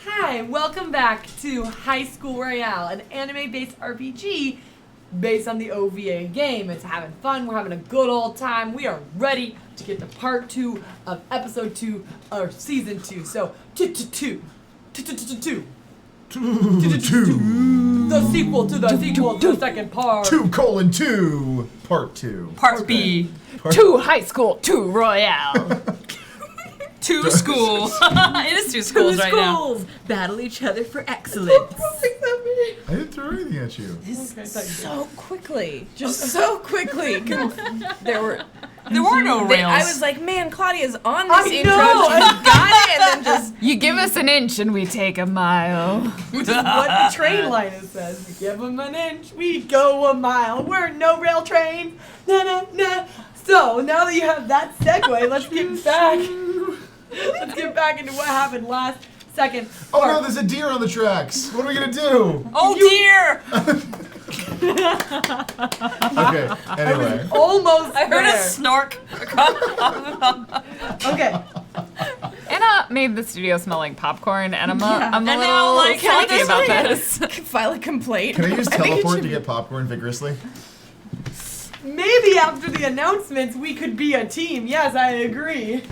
Hi, welcome back to High School Royale, an anime-based RPG based on the OVA game. It's having fun, we're having a good old time. We are ready to get to part 2 of episode 2, or season 2. So, two. The sequel to the second part. 2:2, part 2. Part B. To high school, to Royale. Two schools. It is two schools right now. Schools battle each other for excellence. I didn't throw anything at you. So quickly. Just so quickly. There were no rails. I was like, man, Claudia's on this intro. know. She's got it. And then just... You give us an inch and we take a mile. Which is what the train line says. We give them an inch, we go a mile. We're no rail train. Na na na. So now that you have that segue, let's get back. Let's get back into what happened last second. Oh no, there's a deer on the tracks. What are we gonna do? oh dear! Okay, anyway. Almost I heard there. a snark. Okay. Anna made the studio smell like popcorn, and I'm a And now, little like, salty about this. this. File a complaint. Can I use I think it teleport should to be- get popcorn vigorously? Maybe after the announcements we could be a team. Yes, I agree.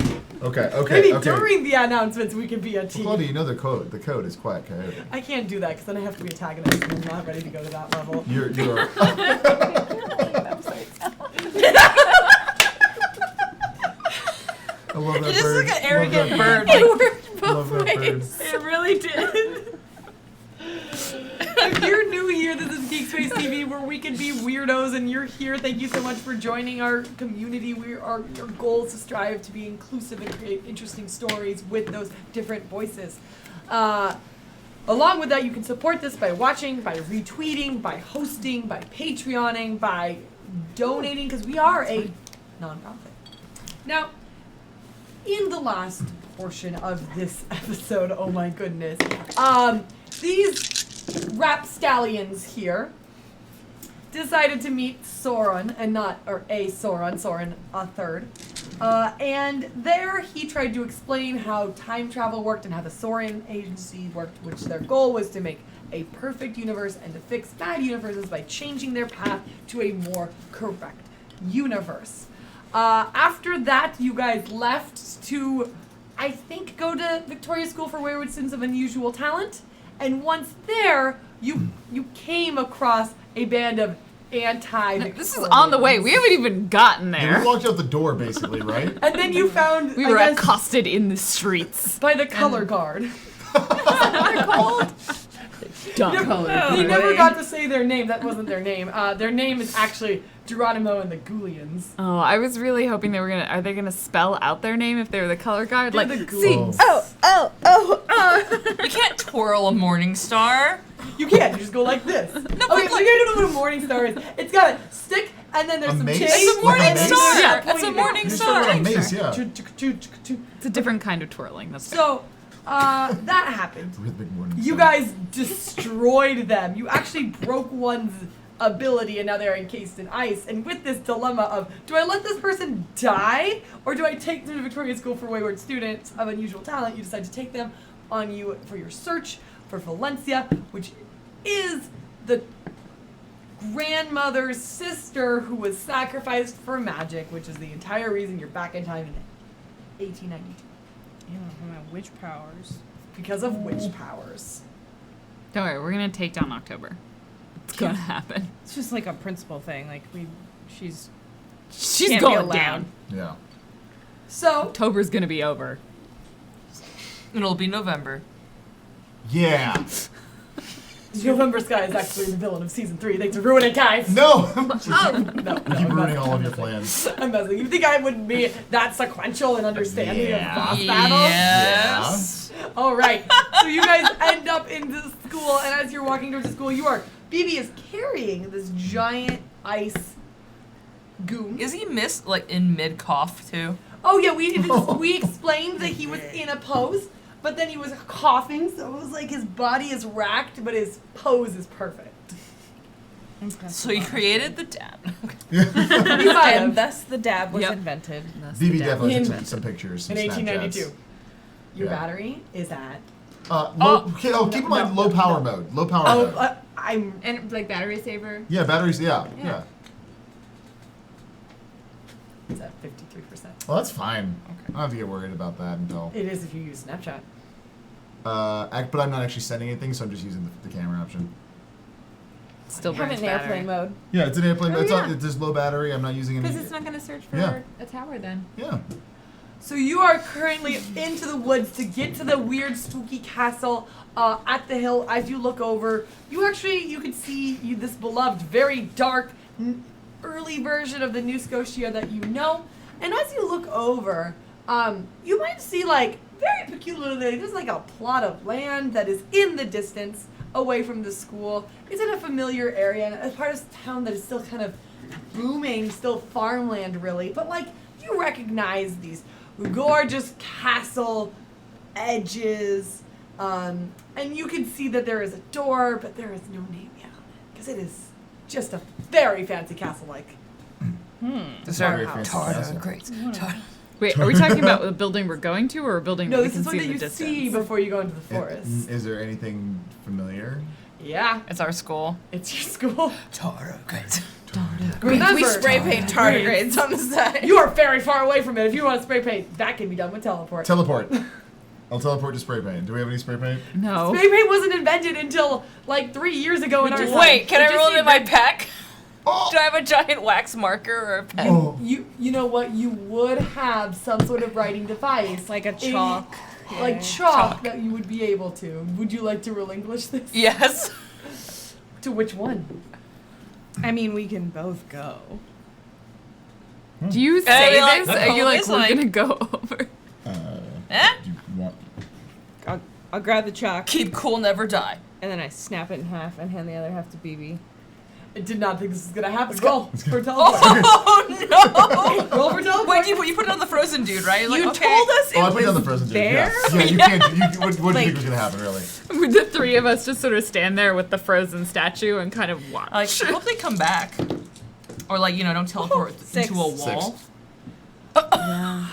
Okay. Maybe during the announcements we could be a team. Claudia, you know the code. The code is Quiet Coyote. I can't do that because then I have to be antagonized and I'm not ready to go to that level. You are. I love that You're just bird. like an arrogant Love that bird. It Like, worked Love both that bird. ways. It really did. If you're new here, this is GeekSpaceTV where we can be weirdos and you're here. Thank you so much for joining our community. Our goal is to strive to be inclusive and create interesting stories with those different voices. Along with that, you can support this by watching, by retweeting, by hosting, by Patreoning, by donating, because we are a nonprofit. Now, in the last portion of this episode, oh my goodness, these rapstallions here decided to meet Soren, Soren a third. And there he tried to explain how time travel worked and how the Soren agency worked, which their goal was to make a perfect universe and to fix bad universes by changing their path to a more correct universe. After that, you guys left to, I think, go to Victoria School for Wayward Students of Unusual Talent. And once there, you came across a band of anti-Victorians. This is on the way. We haven't even gotten Yeah, there. we walked out the door, basically, right? And then you found, We I were guess, accosted in the streets. by the color guard. They're called. They never got to say their name. That wasn't their name. Their name is actually Geronimo and the Ghoulians. Oh, I was really hoping they were gonna. Are they gonna spell out their name if they were the color guard? They're Like, the ghouls. see, you can't twirl a morning star. You can't. You just go like this. No, Okay, but so like, you know what a morning star is. It's got a stick, and then there's A some mace? chains. it's a morning Like a mace? star. Yeah, It's a pointing morning You star. started on mace, yeah. it's a different kind of twirling. That's So, that happened. Rhythmic morning You sun. guys destroyed them. You actually broke one's ability, and now they're encased in ice. And with this dilemma of, do I let this person die, or do I take them to Victoria School for Wayward Students of Unusual Talent? You decide to take them on you for your search for Valencia, which is the grandmother's sister who was sacrificed for magic, which is the entire reason you're back in time in 1892. You know, my witch powers. Because of witch powers. Don't worry, we're gonna take down October. It's gonna happen. It's just like a principal thing. Like she's She's can't be going allowed. down. Yeah. So, October's gonna be over. It'll be November. Yeah. November Sky is actually the villain of season 3. Thanks for ruining it, guys. No. Oh, no, You keep I'm ruining messing, all I'm of your messing. plans. I'm messing. You think I wouldn't be that sequential in understanding Yeah. of boss battles? Yes. All right. So you guys end up into school, and as you're walking towards the school, BB is carrying this giant ice goon. Is he in mid cough too? Oh yeah, we explained that he was in a pose, but then he was coughing, so it was like his body is racked, but his pose is perfect. So he created the dab. He might And have. thus the dab was Yep. invented. BB definitely In- took some pictures. In some 1892. Snapchats. Your Yeah. battery is at. Keep in mind low power mode. Low power mode. I'm. And like battery saver. Yeah, batteries. Yeah. It's at 53%. Well, that's fine. I don't have to get worried about that until. It is if you use Snapchat. But I'm not actually sending anything, so I'm just using the camera option. Still Have burns it in battery. airplane mode. Yeah, it's an airplane. Oh, it's yeah. there's low battery. I'm not using any. Because it's not gonna search for Yeah. a tower then. Yeah. So you are currently into the woods to get to the weird, spooky castle at the hill. As you look over, you can see this beloved, very dark, early version of the New Scotia that you know. And as you look over, you might see very peculiarly, there's a plot of land that is in the distance, away from the school. It's in a familiar area, and a part of town that is still kind of booming, still farmland really. But you recognize these gorgeous castle edges, and you can see that there is a door, but there is no name yet on it, because it is just a very fancy castle Is Very there fancy Tartar castle. great? Wait, are we talking about the building we're going to, or a building No, that we this can is one see that in the you distance? see before you go into the forest. Is there anything familiar? Yeah, It's our school. it's your school. Tartar great. Remember, We spray paint tardigrades on the side. You are very far away from it. If you want to spray paint, that can be done with teleport. Teleport. I'll teleport to spray paint. Do we have any spray paint? No. Spray paint wasn't invented until 3 years ago in our time. Wait, can It I just roll it in my pack? Oh. Do I have a giant wax marker or a pen? Oh. You know what? You would have some sort of writing device, Like a chalk. like chalk, that you would be able to. Would you like to relinquish this? Yes. To which one? I mean, we can both go. Do you I say mean, like, this? the Are you code like, is we're like- gonna go over? Eh? Do you want? I'll grab the chalk Keep cool, never die. and then I snap it in half and hand the other half to BB. I did not think this was gonna happen. Roll for teleport. Oh no! Roll for teleport. Wait, you put it on the frozen dude, right? Like, You okay. told us Oh, I it put down the was frozen dude. there. Yeah, you can't. What do you Like- think was gonna happen, really? The three of us just sort of stand there with the frozen statue and kind of watch. Like, I hope they come back. Or don't teleport Six. into a wall. Yeah.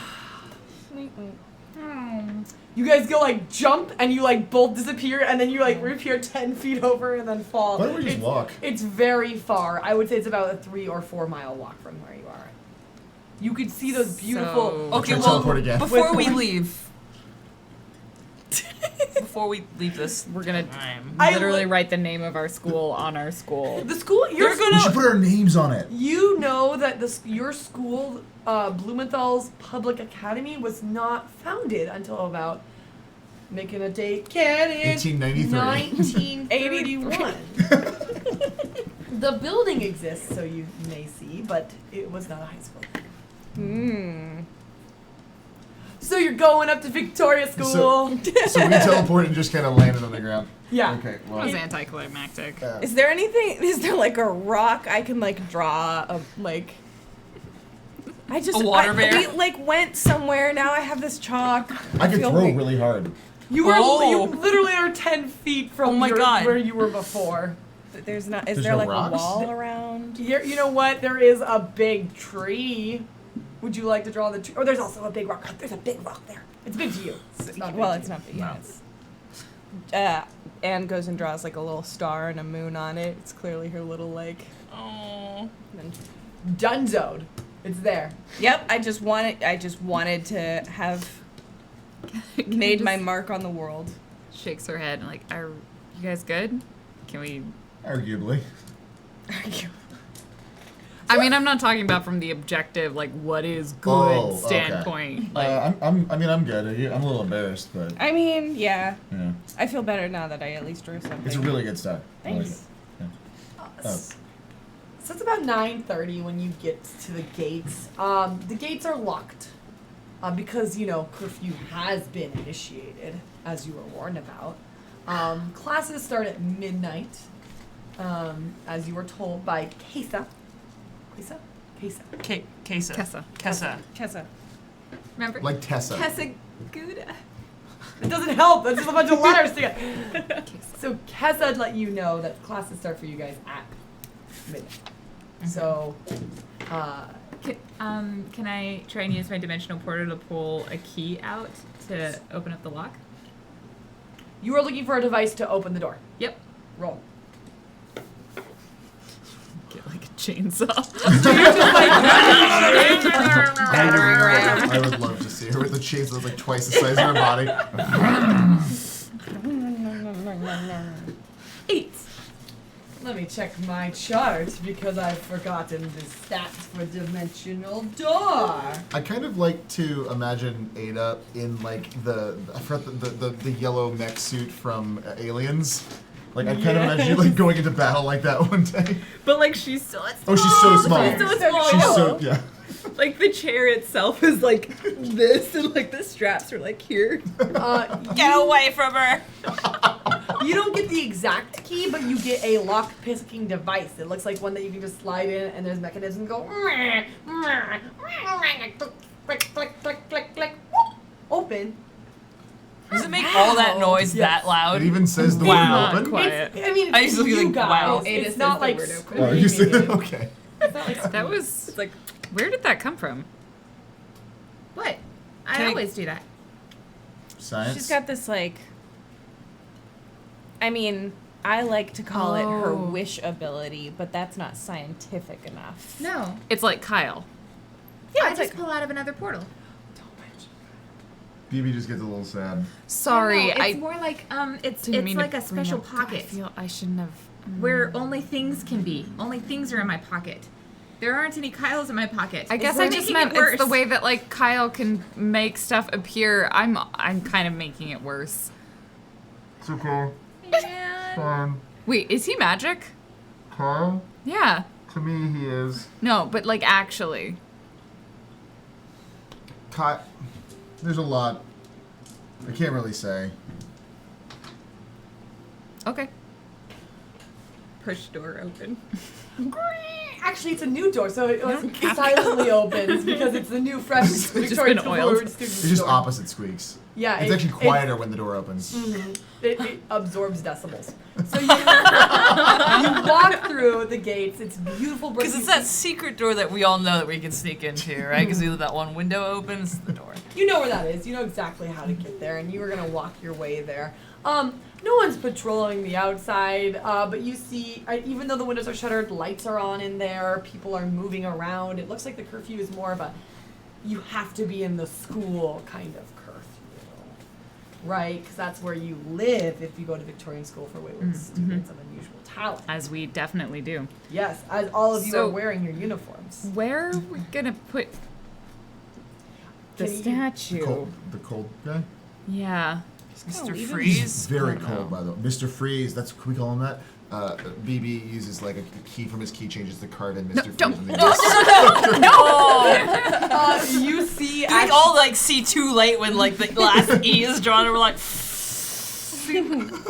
You guys go jump and you both disappear and then you reappear 10 feet over and then fall. Why don't we just It's- walk? It's very far. I would say it's about a 3 or 4 mile walk from where you are. You could see those beautiful. So- Okay, Try to well, teleport again. before we leave. Before we leave this, We're gonna I literally li- write the name of our school on our school. The school you're They're We should put our names on it. You know that your school, Blumenthal's Public Academy, was not founded until about making a date canon 1893. 1981. The building exists, so you may see, but it was not a high school. So you're going up to Victoria School. So we teleported and just kind of landed on the ground. yeah. Okay. That Well. was anticlimactic. Is there anything? Is there a rock I can draw a I just A water bear? We went somewhere. Now I have this chalk. I can feel throw weird. really hard. You were Oh. you literally are 10 feet from Oh my God. where you were before. There's not. Is There's there no a rocks? wall around? You know what? There is a big tree. Would you like to draw the tree? Oh, there's also a big rock. There's a big rock there. It's big to you. It's not big Well, to it's you. not. But yeah, No. it's. Anne goes and draws a little star and a moon on it. It's clearly her little oh, Then, Dunzoed. It's there. yep. I just wanted to have made my mark on the world. Shakes her head and like, are you guys good? Can we? Arguably. I mean, I'm not talking about from the objective, like what is good Oh, okay. standpoint. Like, I'm good. I'm a little embarrassed, but I mean, yeah. yeah, I feel better now that I at least drew something. it's a really good start. I like Thanks. it. Oh. So it's about 9:30 when you get to the gates. The gates are locked because, you know, curfew has been initiated, as you were warned about. Classes start at midnight, as you were told by Kesa. Kesa? Kesa. Kessa. Kessa. Remember? Like Tessa. Gouda. It doesn't help. That's just a bunch of letters together. So Kesa let you know that classes start for you guys at midnight. So, Can I try and use my dimensional portal to pull a key out to open up the lock? you are looking for a device to open the door. Yep. Roll. Get like a chainsaw. I would love to see her with the chains that's like twice the size of her body. 8. Let me check my chart because I've forgotten the stats for dimensional door. I kind of like to imagine Ada in like I forgot the yellow mech suit from Aliens. Like I kind of imagine you like going into battle like that one day. But like she's so small. Oh, she's so small. She's so small. She's so yeah. Like the chair itself is like this, and like the straps are like here. Get away from her. You don't get the exact key, but you get a lock-picking device. It looks like one that you can just slide in, and there's mechanisms go click, click, click, click, click, whoop, open. Does it make all that noise that loud? It even says the Wow. word open. Quiet. I mean, I it's used to be you like, guys. wow. Ada It's says not the like word open. Oh, you said screaming. okay. It's not like That was It's like where did that come from? What? I Can I- always do that. Science. she's got this like. I mean, I like to call it her Oh. wish ability, but that's not scientific enough. No. It's like Kyle. Yeah, I it's just like pull out of another portal. BB just gets a little sad. Sorry, No, I it's more like it's didn't mean to like a bring special up- pocket I feel I shouldn't have. where only things can be. Only things are in my pocket. There aren't any Kyles in my pocket. I guess We're I just making meant it worse. it's the way that like Kyle can make stuff appear. I'm kind of making it worse. It's okay. Man. Fine. Wait, is he magic? Carl? Yeah. To me, he is. No, but like actually. There's a lot. I can't really say. Okay. Push door open. Actually, it's a new door, so it silently opens because it's the new, fresh just Victorian been oiled. student It's just door. opposite squeaks. Yeah, It's actually quieter when the door opens. It absorbs decibels. So you walk through the gates. It's beautiful. Because it's that secret door that we all know that we can sneak into, right? Because either that one window opens the door. You know where that is. You know exactly how to get there, and you are gonna walk your way there. No one's patrolling the outside, but you see, even though the windows are shuttered, lights are on in there. People are moving around. It looks like the curfew is more of a you have to be in the school kind of curfew, right? Because that's where you live if you go to Victorian School for wayward students of unusual talent. As we definitely do. Yes, as all of you So- are wearing your uniforms. Where are we gonna put the Can you- statue? The cold guy? Yeah. Mr. He's Freeze. very I know. cold, by the way. Mr. Freeze, can we call him that? BB uses like a key from his key changes to carve in Mr. Freeze. don't- when they You see, You like all like see too late when like the last E is drawn and we're like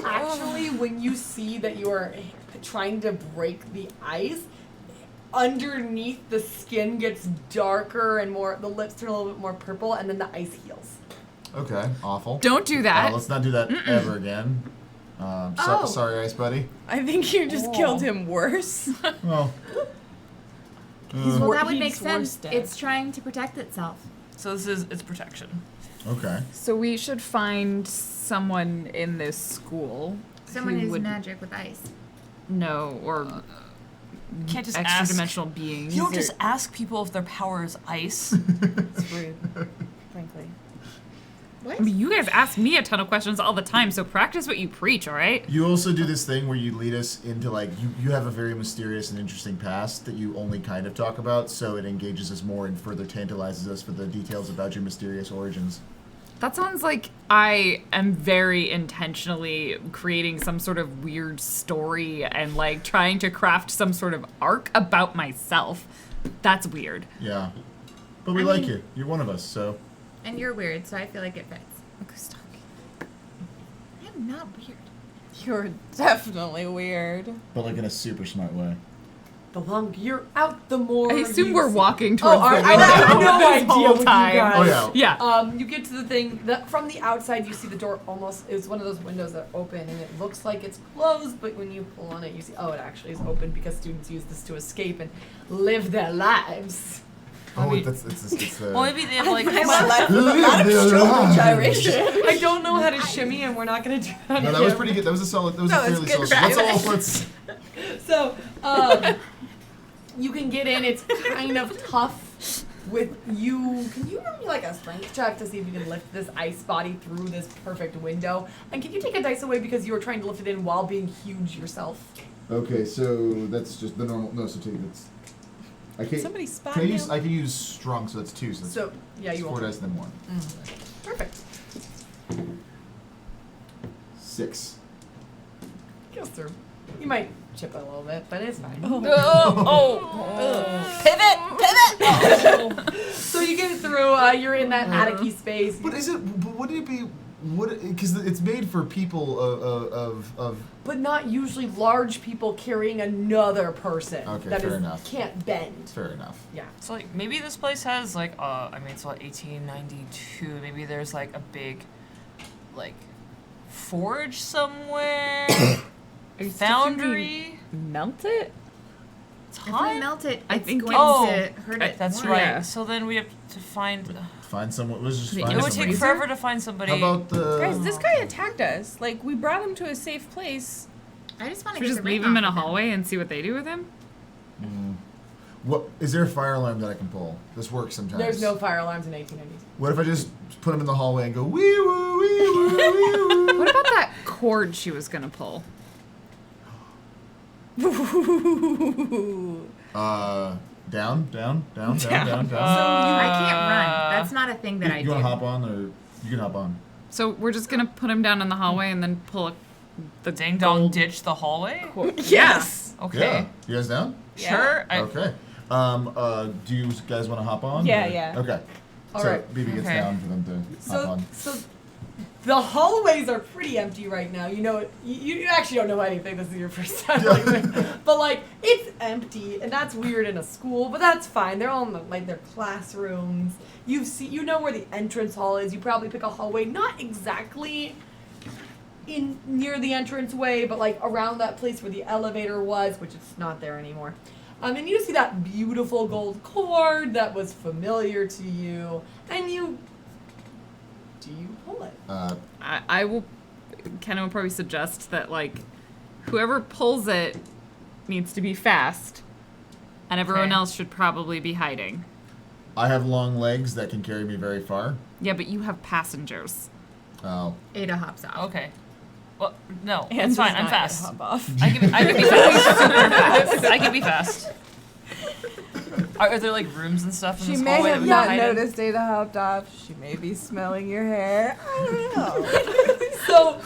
actually, when you see that you are trying to break the ice, underneath the skin gets darker and more. The lips turn a little bit more purple, and then the ice heals. Okay, awful. Don't do that. Let's not do that ever again. Oh. Sorry, Ice Buddy. I think you just killed him worse. Well, Well, that would He's make worse sense. dead. It's trying to protect itself. so this is it's protection. okay. So we should find someone in this school. Someone who who's would magic with ice. No, or Can't just extra ask. dimensional beings. You don't or- just ask people if their power is ice. It's rude, frankly. What? I mean, you guys ask me a ton of questions all the time, so practice what you preach, all right? You also do this thing where you lead us into like you have a very mysterious and interesting past that you only kind of talk about, so it engages us more and further tantalizes us for the details about your mysterious origins. That sounds like I am very intentionally creating some sort of weird story and like trying to craft some sort of arc about myself. That's weird. Yeah. But we like you. You're one of us, so. And you're weird, so I feel like it fits. Okay, stop. I'm not weird. You're definitely weird. But like in a super smart way. The longer you're out, the more. I assume you we're see. walking towards the I window. have no this idea whole with you time. guys. Oh yeah. Yeah. You get to the thing that from the outside you see the door almost is one of those windows that open and it looks like it's closed, but when you pull on it you see it actually is open because students use this to escape and live their lives. Oh, mean- it's the. Well, maybe they have like. My life with a lot of stroke gyration. I don't know how to shimmy and we're not gonna do that. No, that was pretty good. That was a solid. That was No, a it's fairly good solid. practice. Let's. So, you can get in. It's kind of tough with you. Can you give me like a strength check to see if you can lift this ice body through this perfect window? And can you take a dice away because you were trying to lift it in while being huge yourself? Okay, so that's just the normal. No, so take that's. I can't. Somebody spot Can I you. use? I can use strong, so that's 2. So that's So, yeah, you 4 will. dice and then 1. Perfect. 6. Goes through. You might chip it a little bit, but it's fine. Pivot! So you get it through. You're in that attic-y space. But is it? But would it be? Would because it's made for people of. But not usually large people carrying another person. Okay, that fair is- enough. can't bend. Fair enough. Yeah. So like maybe this place has like I mean it's what 1892. Maybe there's like a big like forge somewhere. Foundry. Melt it? If we Time. melt it, I it's think going Oh, to hurt it. That's more. right. Yeah. So then we have to find. Find someone. Let's just It find It would somebody. take forever to find somebody. How about the? Guys, this guy attacked us. Like, we brought him to a safe place. I just want Should to we just leave him in a hallway and see what they do with him? What is there a fire alarm that I can pull? This works sometimes. There's no fire alarms in 1892. What if I just put him in the hallway and go wee woo wee woo wee woo? What about that cord she was gonna pull? Down. So I can't run. That's not a thing that I You do. want to hop on, or you can hop on? So we're just gonna put him down in the hallway and then pull the Ding dong ditch the hallway. Yes. Okay. Yeah. You guys down? Sure. Okay. Do you guys want to hop on? Yeah, or- yeah. Okay. All so right. BB gets Okay. down for them to hop on. So the hallways are pretty empty right now. You know, you actually don't know anything. This is your first time. But like, it's empty, and that's weird in a school. But that's fine. They're all in like their classrooms. You know where the entrance hall is. You probably pick a hallway, not exactly in near the entrance way, but like around that place where the elevator was, which is not there anymore. And you see that beautiful gold cord that was familiar to you, and do you pull it? I will. Kenna will probably suggest that like whoever pulls it needs to be fast, and everyone Okay. else should probably be hiding. I have long legs that can carry me very far. Yeah, but you have passengers. Oh. Ada hops off. Okay. Well, no, And it's fine. does I'm not get fast. hop off. I can be fast. Super fast. I can be fast. Are there like rooms and stuff in She this may hallway that have we can not hide in? noticed Ada hopped off. She may be smelling your hair. I don't know. So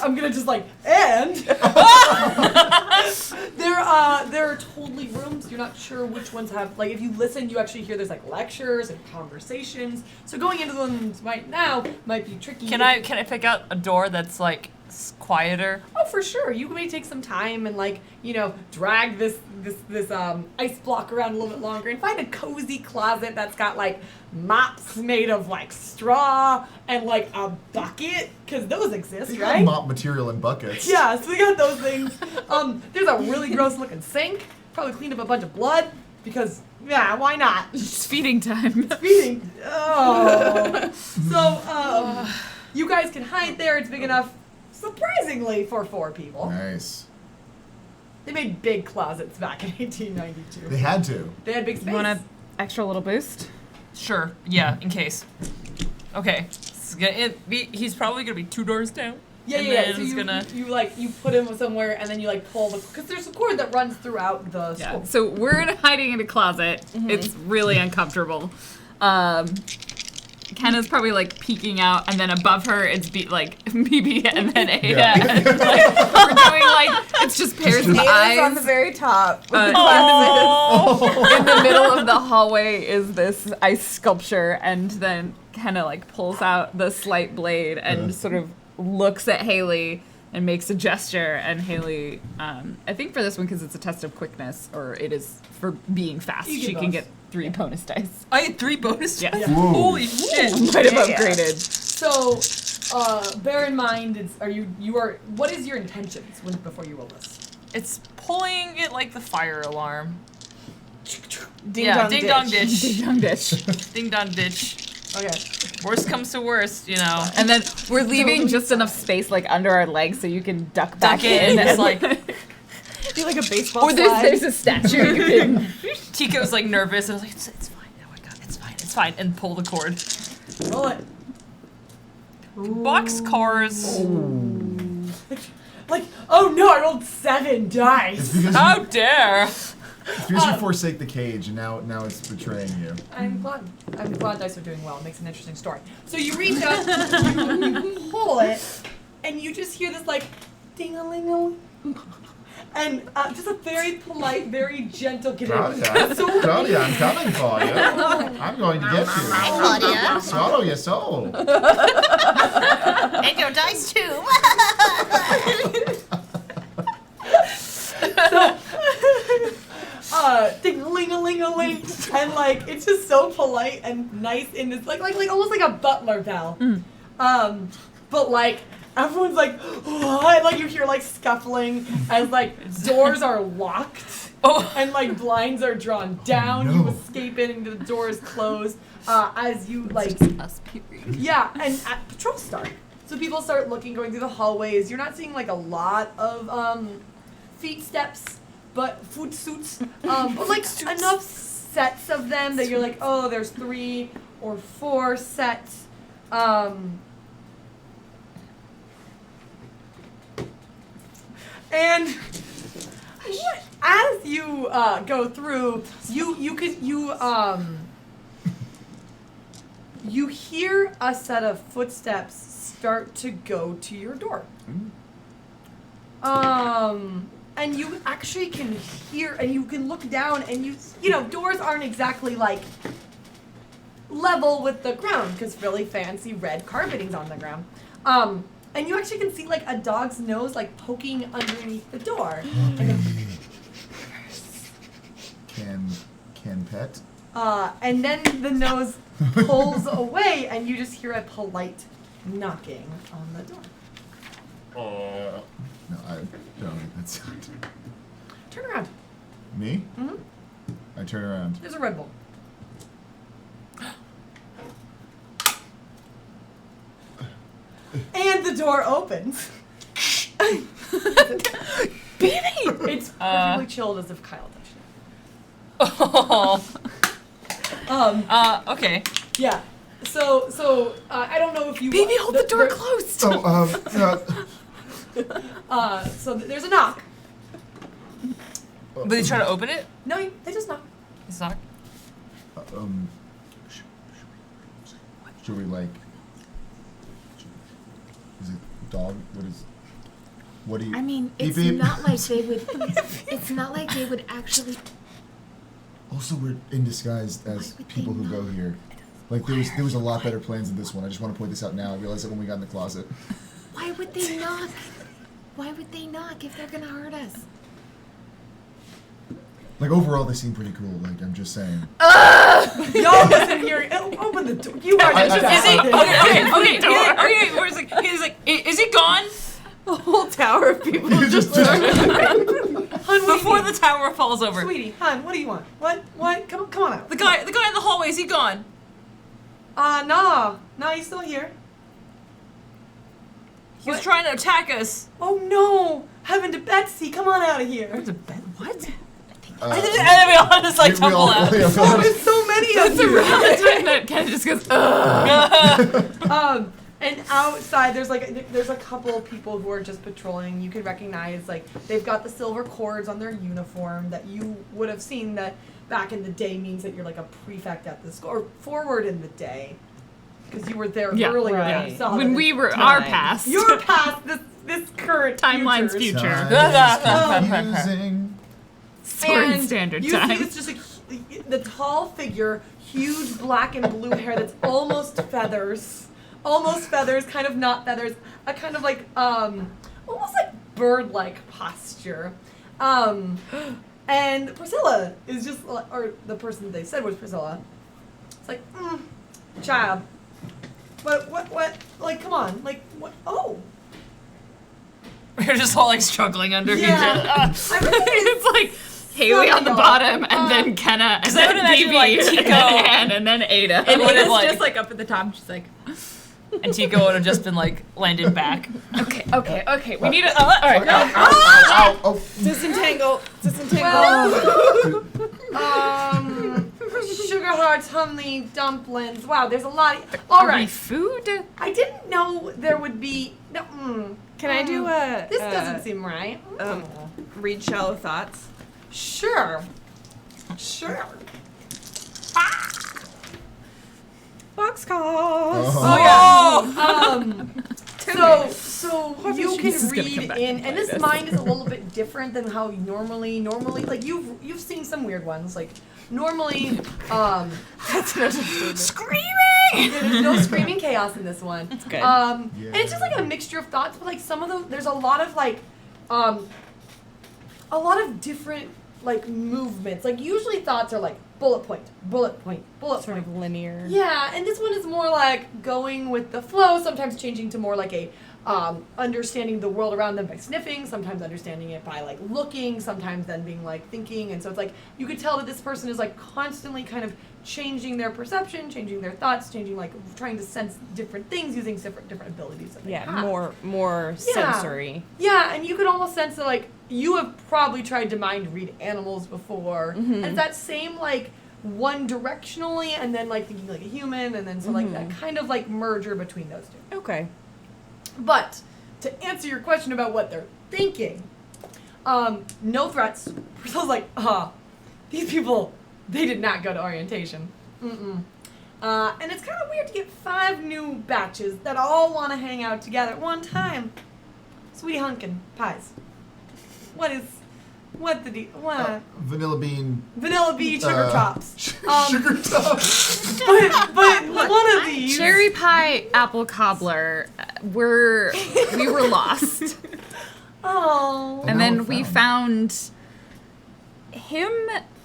I'm gonna just like and there are totally rooms. You're not sure which ones have like if you listen, you actually hear there's like lectures and conversations. So going into them right now might be tricky. Can I pick out a door that's like quieter? Oh, for sure. You may take some time and like drag this ice block around a little bit longer and find a cozy closet that's got like mops made of like straw and like a bucket because those exist, They right? got mop material in buckets. Yeah, so we got those things. There's a really gross looking sink. Probably cleaned up a bunch of blood because yeah, why not? It's feeding time. Feeding. Oh. So you guys can hide there. It's big enough, surprisingly, for 4 people. Nice. They made big closets back in 1892. They had to. They had big space. You want an extra little boost? Sure. Yeah, in case. Okay. He's probably gonna be 2 doors down. Yeah, And yeah, yeah. then So it's you, gonna- you put him somewhere and then you like pull because there's a cord that runs throughout the Yeah. school. So we're hiding in a closet. It's really uncomfortable. Kenna's probably like peeking out, and then above her it's BB, and then Ada. Yeah. And, like, we're doing like it's just pairs of Ada's eyes. on the very top. With the Oh. In the middle of the hallway is this ice sculpture, and then Kenna like pulls out the slight blade and sort of looks at Haley and makes a gesture, and Haley, I think for this one, because it's a test of quickness, or it is for being fast, You get she can both. get 3 bonus dice. I had 3 bonus. Yeah. dice? Whoa. Holy shit! Might have Yeah. upgraded. So, bear in mind, what is your intentions before you roll this? It's pulling it like the fire alarm. Ding Yeah, dong ding dong ditch. ditch. Young dish. Ding dong ditch. Okay. Worst comes to worst, you know. And then we're leaving just enough space like under our legs so you can duck back Duck in. It's like Do like a baseball or slide. there's a statue you can. Tika was like nervous. I was like, it's fine. Oh my god, it's fine, and pull the cord. Roll it. Boxcars. Like, oh no, I rolled 7 It's dice. because, How dare! it's because you forsake the cage, and now it's betraying you. I'm glad dice are doing well. It makes an interesting story. So you reach up, you pull it, and you just hear this like ding-a-ling-a-ling. And just a very polite, very gentle get in. Claudia, So Claudia, I'm coming for you. I'm going to get you. Claudia. Swallow your soul. And your dice too. ding-a-ling-a-ling-a-ling, and like it's just so polite and nice in this like almost like a butler bell. But like everyone's like, oh, and like you hear like scuffling as like doors are locked and like blinds are drawn down. You no. escape in and the doors close as you like Us period. yeah, and patrols start. So people start looking, going through the hallways. You're not seeing like a lot of feet steps, but foot suits. But like enough sets of them that you're like, oh, there's 3 or 4 sets. And as you go through, you hear a set of footsteps start to go to your door. And you actually can hear, and you can look down, and you know, doors aren't exactly like level with the ground because really fancy red carpeting's on the ground. And you actually can see like a dog's nose like poking underneath the door. And Can pet? and then the nose pulls away, and you just hear a polite knocking on the door. No, I don't like that sound. Turn around. Me? Mhm. I turn around. There's a Red Bull. And the door opens. It's perfectly chilled as if Kyle touched it. Oh. Okay. Yeah. So I don't know if you. Baby, hold the door closed. So there's a knock. But they try to open it? No, they just knock. It's not. Should we like? Is it dog? What do you? I mean, Beep, it's beep. not like they would. It's not like they would actually. Also, we're in disguise as would they people who go not? here. Like there was a lot better plans than this one. I just want to point this out now. I realized it when we got in the closet. Why would they knock? Why would they knock if they're gonna hurt us? Like overall, they seem pretty cool. Like I'm just saying. Y'all listen here. Open the door. You are just. Is he? Okay. He's like, is he gone? A whole tower of people You just. Hun, what do you Before need? the tower falls over. Sweetie, hun, what do you want? What? Come on out. The guy in the hallway, is he gone? No, he's still here. He was What? trying to attack us. Oh no, Heaven to Betsy, come on out of here. What? Uh, And then we all just like we tumble all- out. yeah, Oh, there's so many of you. That's right. That Ken just goes, ugh. And outside, there's a couple of people who are just patrolling. You could recognize, like, they've got the silver cords on their uniform that you would have seen that back in the day means that you're like a prefect at the school, or forward in the day, because you were there earlier. right. And you saw When that we it's were time. our past. You're past this current Timeline's futures. future. Time is confusing. Sword And standard you time. see it's just the tall figure, huge black and blue hair that's almost feathers, kind of not feathers, a kind of like almost like bird-like posture. And Priscilla is just, or the person they said was Priscilla. It's like, child, what, like, come on, like, what? Oh. We're just all like struggling under Yeah. It's like Haley on the bottom, and then Kenna, and I would then imagine, BB, like, and Tico- then Anne, and then Ada. And And Ada's Ada's just like up at the top, she's like, and Tico would have just been like landed back. okay, we need to. Ow, ow, oh. Disentangle. Well, sugar hearts, honey, dumplings. Wow, there's a lot. All Are we right. food? I didn't know there would be. No, Can I do a This doesn't seem right. read shallow thoughts? Sure. Boxcar. Oh, Oh yeah. So you This can is gonna come read back in, and and bite this us. mind is a little bit different than how normally like you've seen some weird ones. Like normally, Screaming! there's no screaming chaos in this one. It's good. And it's just like a mixture of thoughts, but like some of those, there's a lot of like, a lot of different like movements. Like usually thoughts are like bullet point, Sort of linear. Yeah, and this one is more like going with the flow, sometimes changing to more like a understanding the world around them by sniffing, sometimes understanding it by like looking, sometimes then being like thinking. And so it's like you could tell that this person is like constantly kind of changing their perception, changing their thoughts, changing like trying to sense different things using different abilities that they Yeah, have. more sensory. Yeah, and you could almost sense that like you have probably tried to mind read animals before, and it's that same like one directionally and then like thinking like a human, and then so like that kind of like merger between those two. Okay. But to answer your question about what they're thinking, no threats. Priscilla's like, these people, they did not go to orientation. And it's kind of weird to get 5 new batches that all want to hang out together at one time. Sweetie hunkin' pies. What? vanilla bean. Vanilla bean sugar tops. Sugar tops. But one of these. Cherry pie, apple cobbler. We were lost, Oh. and then now we found him,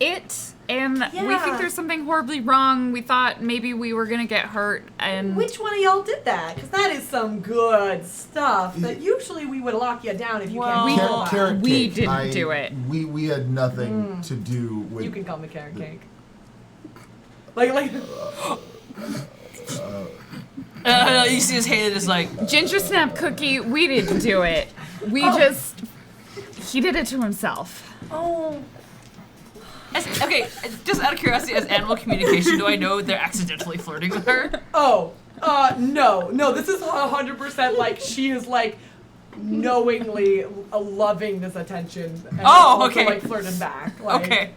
and we Yeah. think there's something horribly wrong. We thought maybe we were gonna get hurt, and Which one of y'all did that? Because that is some good stuff that usually we would lock you down if you Well, can't handle Carrot, that. carrot We cake. didn't do it. We had nothing to do with. You can call me carrot cake. Like You see his hand is like, ginger snap cookie. We didn't do it. We he did it to himself. oh. okay, just out of curiosity, as animal communication, do I know they're accidentally flirting with her? Oh. No. This is 100% like she is like knowingly loving this attention. And Oh, also, okay. like flirting back. Like, Okay.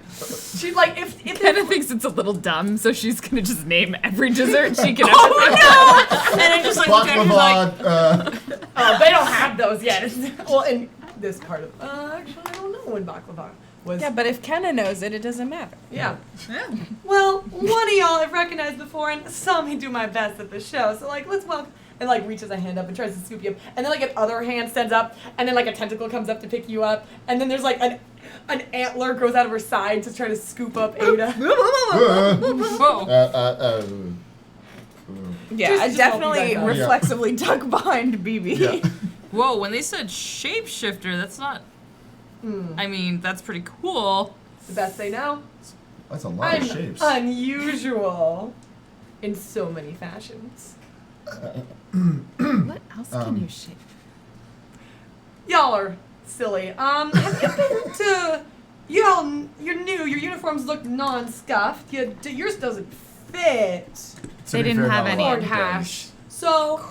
She's like if Kenna thinks it's a little dumb, so she's gonna just name every dessert she can ever Oh no! And I just like look at her like, Baklava. they don't have those yet. Well, in this part of actually I don't know when baklava was. Yeah, but if Kenna knows it, it doesn't matter. Yeah. Well, one of y'all I've recognized before, and saw me do my best at the show. So like, let's welcome. And like reaches a hand up and tries to scoop you up, and then like an other hand stands up, and then like a tentacle comes up to pick you up, and then there's like an antler grows out of her side to try to scoop up Ada. whoa. Yeah, Just- I just definitely help you guys out. reflexively duck behind BB. Yeah. Whoa, when they said shapeshifter, that's not. I mean, that's pretty cool. The best they know. That's a lot I'm of shapes. unusual in so many fashions. What else can you shape? Y'all are silly. Have you been to? You're new. Your uniforms look non-scuffed. Yours doesn't fit. To They be didn't fair, have not a any lot Corn of hash. So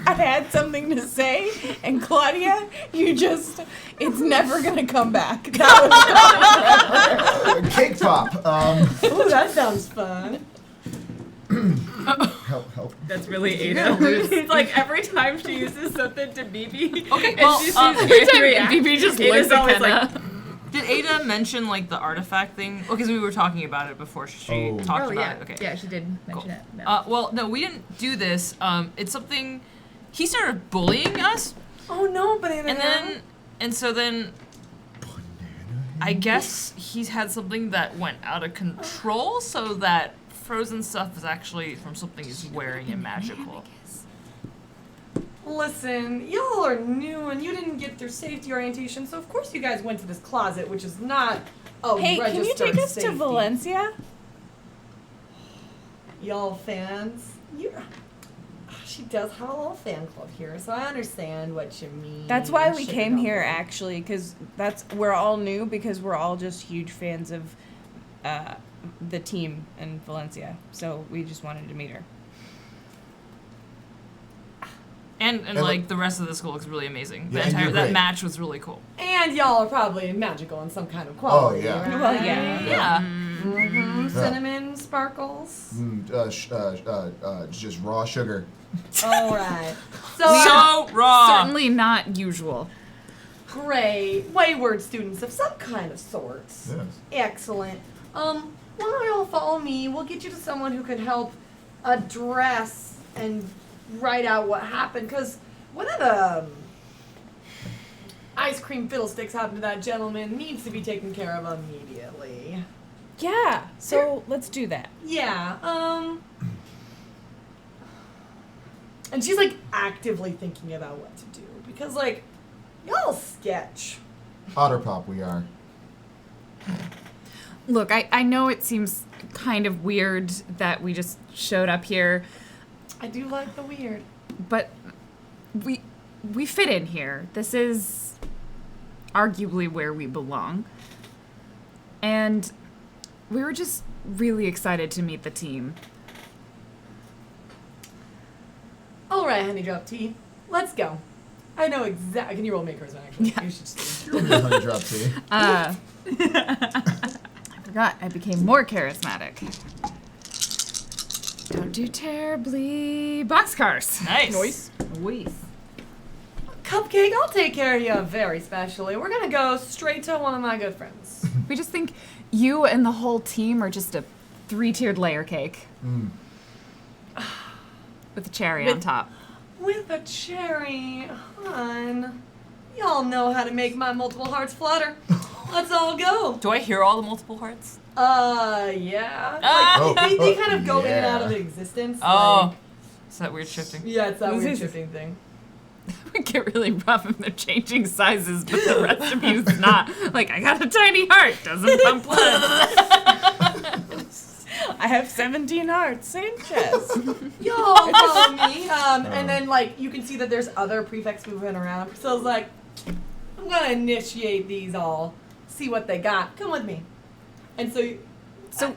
I had something to say, and Claudia, it's never gonna come back. That Cake pop. Ooh, that sounds fun. Help. That's really Ada. It's like every time she uses something to BB, Okay, and well, she sees every time BB just Ada's looks at always Kenna. Did Ada mention like the artifact thing? Because we were talking about it before she Oh. talked about it. Okay. Yeah, she did mention Cool. it. No. Well, no, we didn't do this. It's something. He started bullying us, Oh no, banana. and so then I guess he's had something that went out of control, so that frozen stuff is actually from something he's wearing and magical. Listen, y'all are new and you didn't get their safety orientation, so of course you guys went to this closet, which is not a Hey, can you registered take us safety. to Valencia? Y'all fans? She does have a little fan club here, so I understand what you mean. That's why we Sugar came here, Dumbo. actually, because we're all new because we're all just huge fans of the team in Valencia. So we just wanted to meet her. And And like the rest of the school looks really amazing. Yeah, and you're That great. match was really cool. And y'all are probably magical in some kind of quality, yeah. right? Well, yeah. Yeah. Mm-hmm. Yeah. Cinnamon sparkles. Just raw sugar. All right. So raw. Certainly not usual. Great. Wayward students of some kind of sort. Yes. Excellent. Why don't y'all follow me? We'll get you to someone who can help address and write out what happened. Because one of the ice cream fiddlesticks happened to that gentleman needs to be taken care of immediately. Yeah. So let's do that. Yeah, and she's like actively thinking about what to do because like y'all sketch. Otter pop we are. Look, I know it seems kind of weird that we just showed up here, I do like the weird. but we fit in here. This is arguably where we belong. And we were just really excited to meet the team. All right, honey drop tea, let's go. I know exactly. Can you roll me a charisma? Actually, Yeah. you should see. Honey drop tea. I forgot I became more charismatic. Don't do terribly. Boxcars. Nice. Cupcake, I'll take care of you very specially. We're gonna go straight to one of my good friends. We just think you and the whole team are just a 3-tiered layer cake with a cherry on With- top. With a cherry, hun. Y'all know how to make my multiple hearts flutter. Let's all go. Do I hear all the multiple hearts? Yeah. Ah! Like, they kind of go in and out Yeah. of existence. Oh. Like, It's that weird shifting. yeah, it's that weird shifting thing. We get really rough and they're changing sizes, but the rest of you's not. Like, I got a tiny heart, doesn't pump blood. I have 17 hearts. Same chest. Y'all follow me. And then, like, you can see that there's other prefects moving around. Priscilla's like, I'm going to initiate these all, see what they got. Come with me. And So,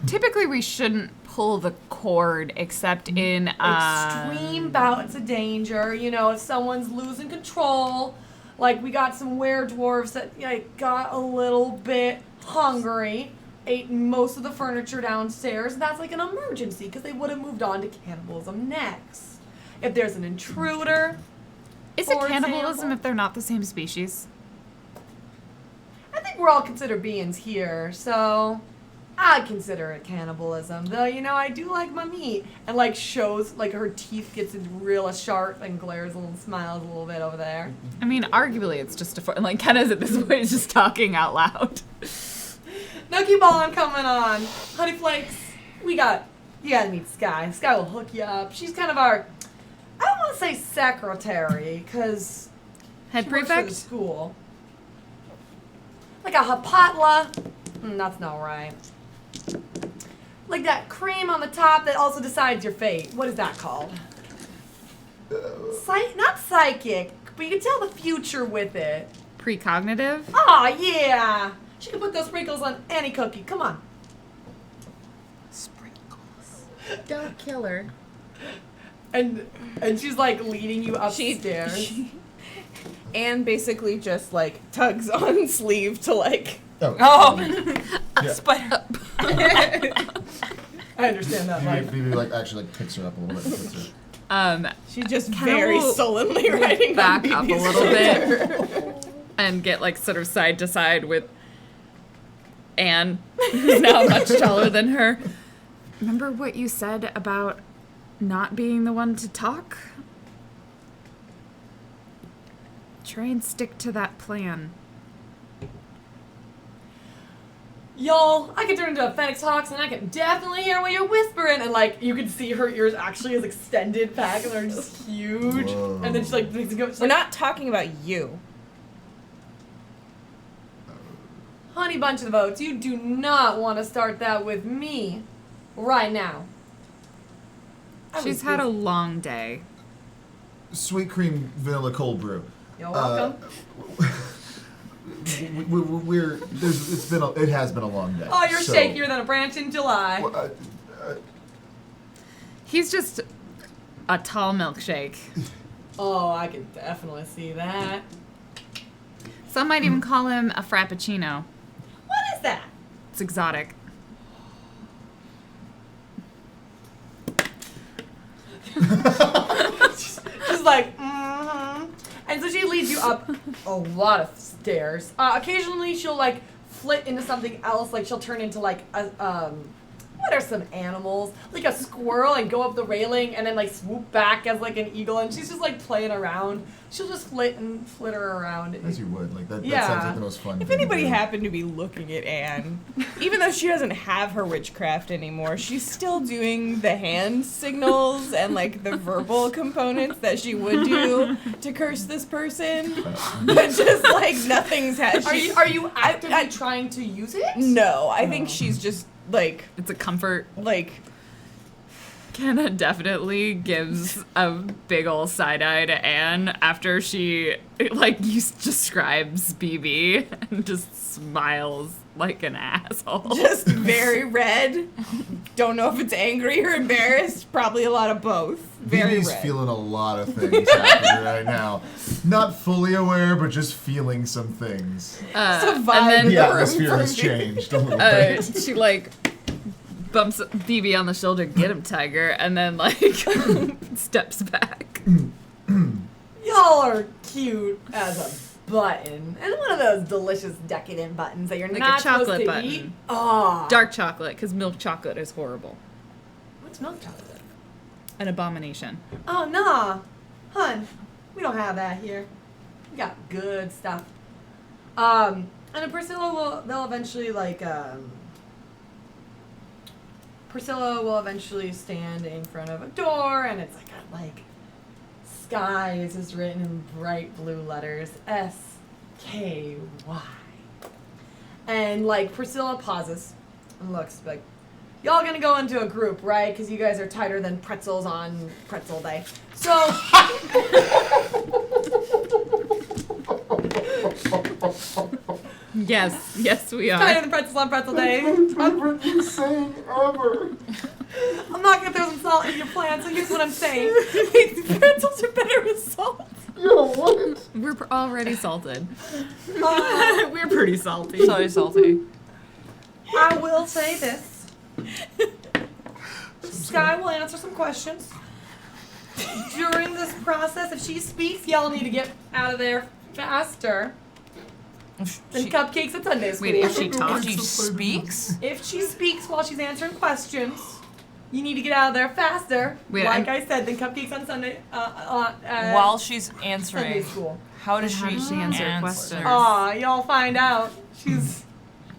typically we shouldn't pull the cord except in extreme bouts of danger. You know, if someone's losing control, like we got some were-dwarves that like, got a little bit hungry, ate most of the furniture downstairs. That's like an emergency because they would have moved on to cannibalism next. If there's an intruder, Is it for cannibalism example. if they're not the same species? I think we're all considered beings here, so I'd consider it cannibalism. Though, you know, I do like my meat. And, like, shows, like, her teeth gets real sharp and glares a little, smiles a little bit over there. I mean, arguably it's just like Kenna's at this point is just talking out loud. Nucky Ball coming on. Honey Flakes, you gotta meet Sky. Sky will hook you up. She's kind of our, I don't want to say secretary, because Head she works for the prefect? school. Like a hapatla. That's not right. Like that cream on the top that also decides your fate. What is that called? Not psychic, but you can tell the future with it. Precognitive? Aw, yeah. She can put those sprinkles on any cookie. Come on. Don't kill her. And she's like leading you upstairs. Anne basically just like tugs on sleeve to like. Oh, Yeah. spider. I understand that. Like, Phoebe like actually like picks her up a little bit and puts her. She's just Kinda very will sullenly riding back on up a BB's little shoulder. bit and get like sort of side to side with Anne, who's now much taller than her. Remember what you said about not being the one to talk? Try and stick to that plan. y'all, I can turn into a Phoenix Hawks and I can definitely hear what you're whispering. And like, you can see her ears actually is extended back and they're just huge. Whoa. And then she like, she's We're like, not talking about you. honey bunch of the votes, you do not want to start that with me right now. She's had a long day. Sweet cream vanilla cold brew. You're welcome. It has been a long day. Oh, you're so- shakier than a branch in July. He's just a tall milkshake. Oh, I can definitely see that. Some might even call him a frappuccino. What is that? It's exotic. She's like, And so she leads you up a lot of stairs. Occasionally she'll like flit into something else, like she'll turn into like a what are some animals? Like a squirrel and go up the railing and then like swoop back as like an eagle, and she's just like playing around. She'll just flitter around. As you would. Like that Yeah. sounds like the most fun If thing to anybody do. happened to be looking at Anne, even though she doesn't have her witchcraft anymore, she's still doing the hand signals and like the verbal components that she would do to curse this person. But just like nothing's happened. Are you actively trying to use it? No, I think she's just like It's a comfort. Kenna Definitely gives a big ol' side eye to Anne after she like describes BB and just smiles like an asshole. just very red. Don't know if it's angry or embarrassed. Probably a lot of both. Very BB's red. feeling a lot of things happening right now. Not fully aware, but just feeling some things. It's a vibe and in then The the room atmosphere for has me. changed a little bit. she like bumps BB on the shoulder, get him, Tiger, and then like steps back. Y'all are cute as a button, and one of those delicious decadent buttons that you're Like a not supposed chocolate to button. eat. Oh, Dark chocolate, because milk chocolate is horrible. what's milk chocolate? An abomination. Oh nah, hun, we don't have that here. We got good stuff. And then they'll eventually Priscilla will eventually stand in front of a door, and it's like skies is written in bright blue letters, S-K-Y. And like Priscilla pauses and looks like, y'all gonna go into a group, right? Because you guys are tighter than pretzels on pretzel day. So Yes, we tighter are. than pretzels on pretzel day. Every saying ever. I'm not gonna throw some salt in your plan, so here's what I'm saying. Pretzels are better with salt. Yo, what? We're already salted. Uh, We're pretty salty. Sorry, salty. I will say this. Sky will answer some questions. During this process, if she speaks, y'all need to get out of there faster than She- cupcakes at Sunday school. Wait, if she If talks? she speaks? If she speaks while she's answering questions, you need to get out of there faster. Wait, like I said, than cupcakes on Sunday. While she's Sunday answering, school. how does How she, does she answer questions? Aw, y'all find out. She's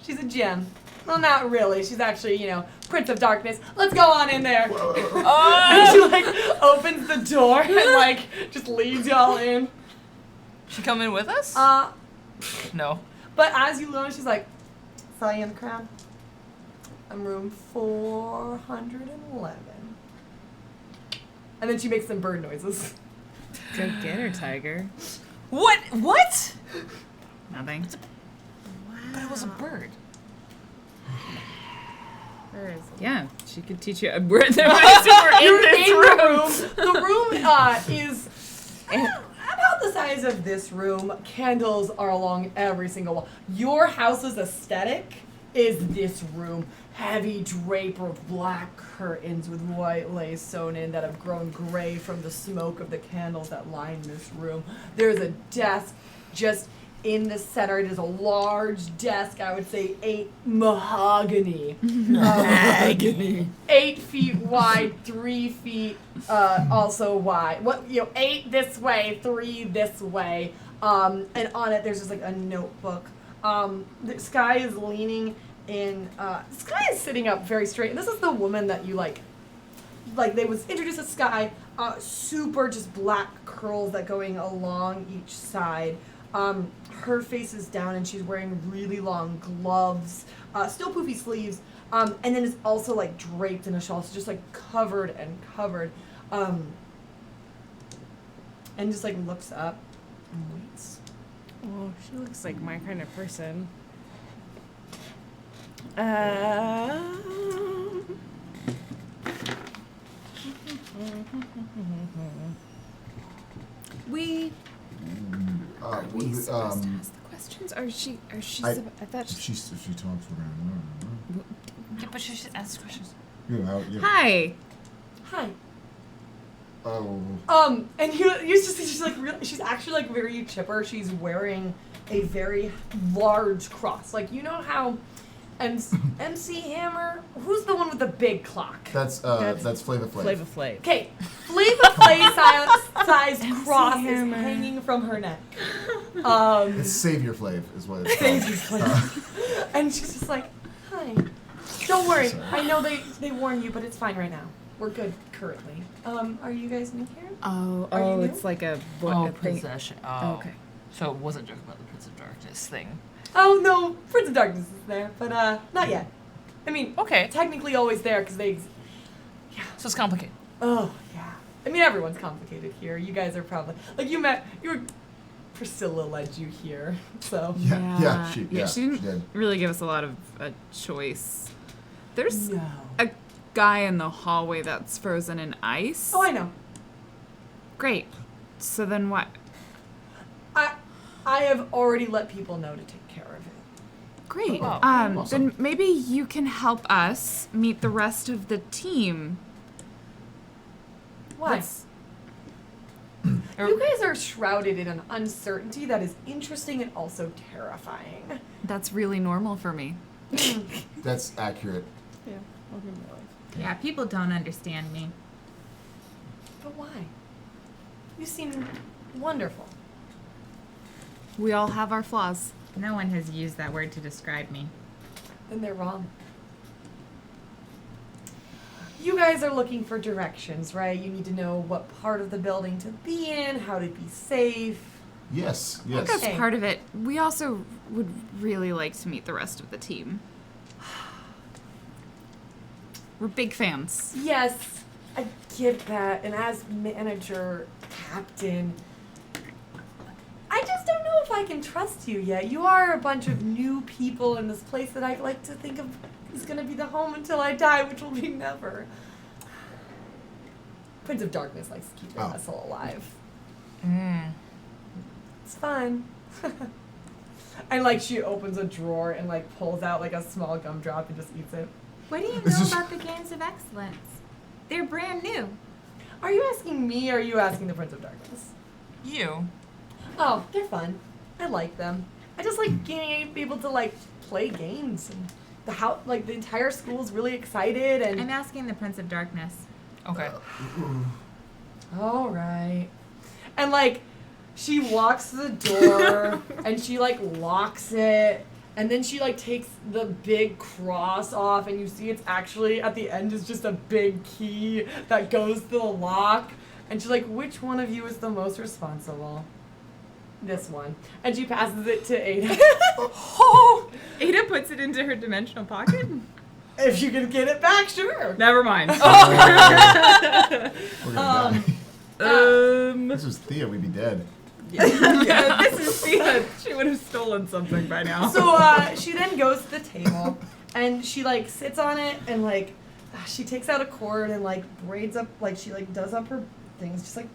a gem. Well, not really. She's actually, Prince of Darkness. Let's go on in there. And she like opens the door and like just leads y'all in. She come in with us? No. But as you learn, she's like, saw you in the crowd. I'm room 411. And then she makes some bird noises. Go get her, Tiger. What? What? Nothing. But it was a bird. hers. Yeah, she could teach you. We're in this room. The room is about the size of this room. Candles are along every single wall. Your house's aesthetic is this room. Heavy drape of black curtains with white lace sewn in that have grown gray from the smoke of the candles that line this room. There's a desk just in the center. It is a large desk, I would say 8 mahogany. 8 feet wide, 3 feet also wide. 8 this way, 3 this way. And on it there's just like a notebook. The Sky is leaning in, Sky is sitting up very straight. And this is the woman that you like they was introduced as Sky, super just black curls that going along each side. Her face is down and she's wearing really long gloves, still poofy sleeves, and then it's also like draped in a shawl, so just like covered, and just like looks up and waits. Oh, she looks like my kind of person. We Are we supposed to ask the questions? Or is she? I thought she. If she talks, we're gonna. Yeah, but she should ask questions. Yeah. Hi. Hi. Oh. And you just see she's like she's actually like very chipper. She's wearing a very large cross. Like, you know how MC Hammer, who's the one with the big clock? That's Flava Flav. Flava Flav. Okay, Flava Flav sized cross is Hammer. hanging from her neck. It's Savior Flav is what it's called. Savior Flav. And she's just like, hi. Don't worry, I know they warned you, but it's fine right now. We're good currently. Are you guys new here? Are you new? It's like a thing. Possession. Oh, Okay. So it wasn't joking about the Prince of Darkness thing. Oh no, Prince of Darkness is there, but not yet. I mean, Okay. technically always there because they. So it's complicated. Oh yeah. I mean, everyone's complicated here. You guys are probably Priscilla led you here, so. Yeah. She didn't really give us a lot of a choice. There's No. a guy in the hallway that's frozen in ice. Oh, I know. Great. So then what? I have already let people know to take care of it. Great. Oh, awesome. Then maybe you can help us meet the rest of the team. Why? Let's- You guys are shrouded in an uncertainty that is interesting and also terrifying. That's really normal for me. That's accurate. Yeah. I'll give my life. Yeah, people don't understand me. But why? You seem wonderful. We all have our flaws. No one has used that word to describe me. Then they're wrong. You guys are looking for directions, right? You need to know what part of the building to be in, how to be safe. Yes. That's Okay. part of it. We also would really like to meet the rest of the team. We're big fans. Yes, I get that. And as manager, captain, I just don't know if I can trust you yet. You are a bunch of new people in this place that I like to think of is going to be the home until I die, which will be never. Prince of Darkness likes to keep the vessel alive. It's fun. And like she opens a drawer and like pulls out like a small gumdrop and just eats it. What do you This know is- about the Games of Excellence? They're brand new. Are you asking me or are you asking the Prince of Darkness? You. Oh, they're fun. I like them. I just like being able to like play games and the house, like the entire school's really excited and. I'm asking the Prince of Darkness. Okay. All right. And like, she walks to the door and she like locks it, and then she like takes the big cross off, and you see it's actually at the end is just a big key that goes to the lock. And she's like, "Which one of you is the most responsible?" This one. And she passes it to Ada. Oh! Ada puts it into her dimensional pocket? If you can get it back, sure. Never mind. We're gonna die. This was Thea, we'd be dead. Yeah, this is Thea. She would have stolen something by now. So she then goes to the table And she like sits on it and like she takes out a cord and like braids up, like she like does up her things, just like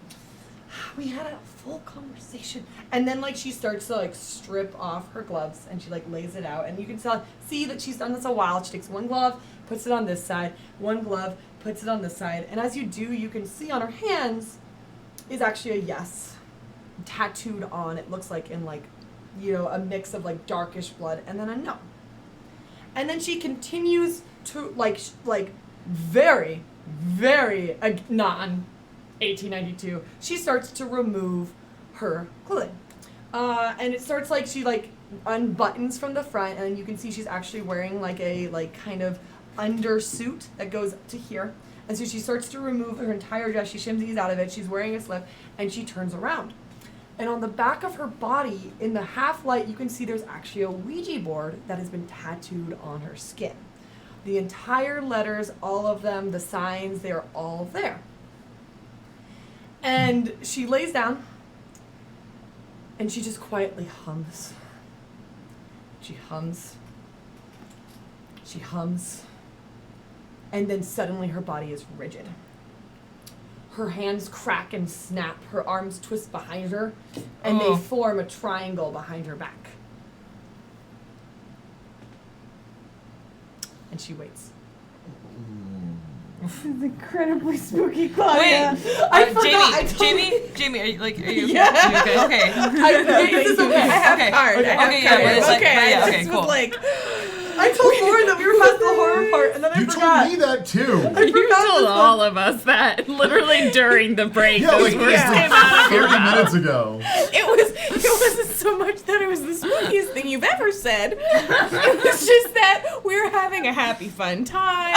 we had a full conversation. And then like she starts to like strip off her gloves and she like lays it out, and you can see that she's done this a while. She takes one glove, puts it on this side, one glove, puts it on this side, and as you do, you can see on her hands is actually a yes tattooed on. It looks like in like, you know, a mix of like darkish blood and then a no. And then she continues to like very, very non 1892. She starts to remove her clothing, and it starts like she like unbuttons from the front, and you can see she's actually wearing like a like kind of undersuit that goes to here. And so she starts to remove her entire dress. She shimmies out of it. She's wearing a slip, and she turns around. And on the back of her body, in the half light, you can see there's actually a Ouija board that has been tattooed on her skin. The entire letters, all of them, the signs, they're all there. And she lays down, and she just quietly hums. She hums. She hums. And then suddenly her body is rigid. Her hands crack and snap. Her arms twist behind her, and they form a triangle behind her back. And she waits. This is incredibly spooky, Claudia. Jamie, are you Yeah. you okay? Okay. This is okay. I have Okay. card. Okay, I have yeah, card. but it's like- okay, yeah, okay, this cool. was like, I told Lauren that we were past the horror part, and then I You forgot. told me that too. I You forgot told this all one. of us that literally during the break. Yeah, those like, words yeah. came out of your 30 mouth. minutes ago. it wasn't so much that it was the spookiest thing you've ever said. It was just that we were having a happy, fun time.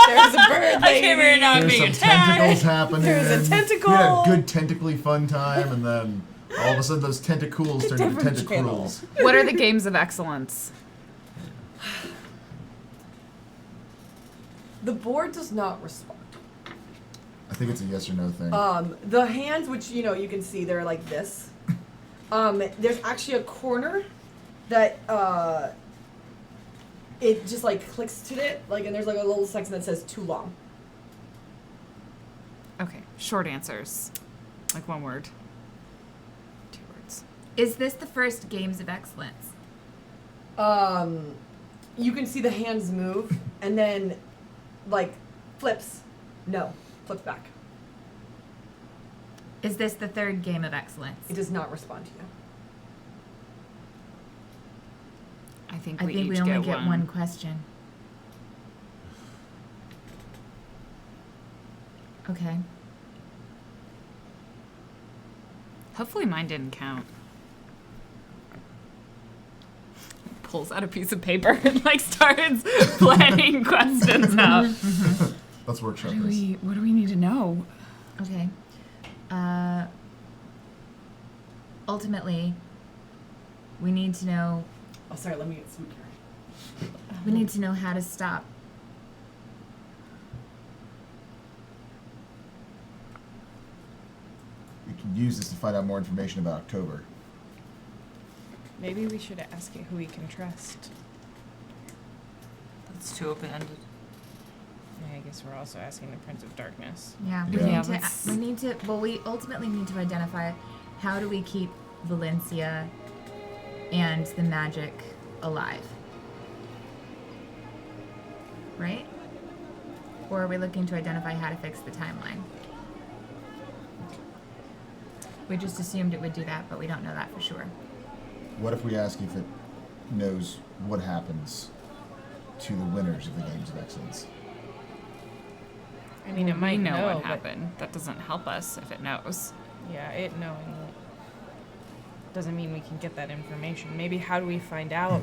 There was a bird I came here lady. not There's being some attacked. tentacles happening. There's a tentacle. We had a good tentacly fun time, and then all of a sudden those tentacles turned into Different tentacruels. channels. What are the games of excellence? The board does not respond. I think it's a yes or no thing. The hands, which you know you can see, they're like this. There's actually a corner that it just like clicks to it, like, and there's like a little section that says too long. Okay, short answers. Like one word. 2 words. Is this the first Games of Excellence? You can see the hands move, and then like flips back. Is this the third Game of Excellence? It does not respond to you. I think I we think each we only get get one question. Okay. Hopefully mine didn't count. Pulls out a piece of paper and like starts planning questions out. Let's workshop this. What do we need to know? Okay. Ultimately, we need to know. Oh, sorry. Let me get sweet here. We need to know how to stop. We can use this to find out more information about October. Maybe we should ask it who we can trust. That's too open-ended. Yeah, I guess we're also asking the Prince of Darkness. Yeah, Yeah. we need to. Well, we ultimately need to identify how do we keep Valencia and the magic alive, right? Or are we looking to identify how to fix the timeline? We just assumed it would do that, but we don't know that for sure. What if we ask if it knows what happens to the winners of the Games of Excellence? I mean, it might we know what but- happened. That doesn't help us if it knows. Yeah, it knowing doesn't mean we can get that information. Maybe how do we find out?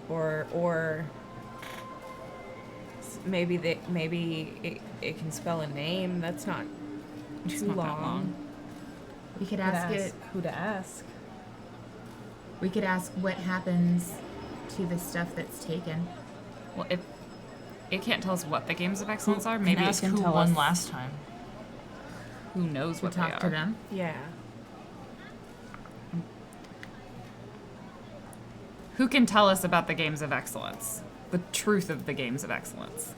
Or maybe it can spell a name. That's not It's too not long. that long. We could Could ask it. who to ask. We could ask what happens to the stuff that's taken. Well, if it can't tell us what the games of excellence are, maybe Ask it who can won tell us last time. who knows To what they talk are. to them. Yeah. Who can tell us about the games of excellence? the truth of the games of excellence.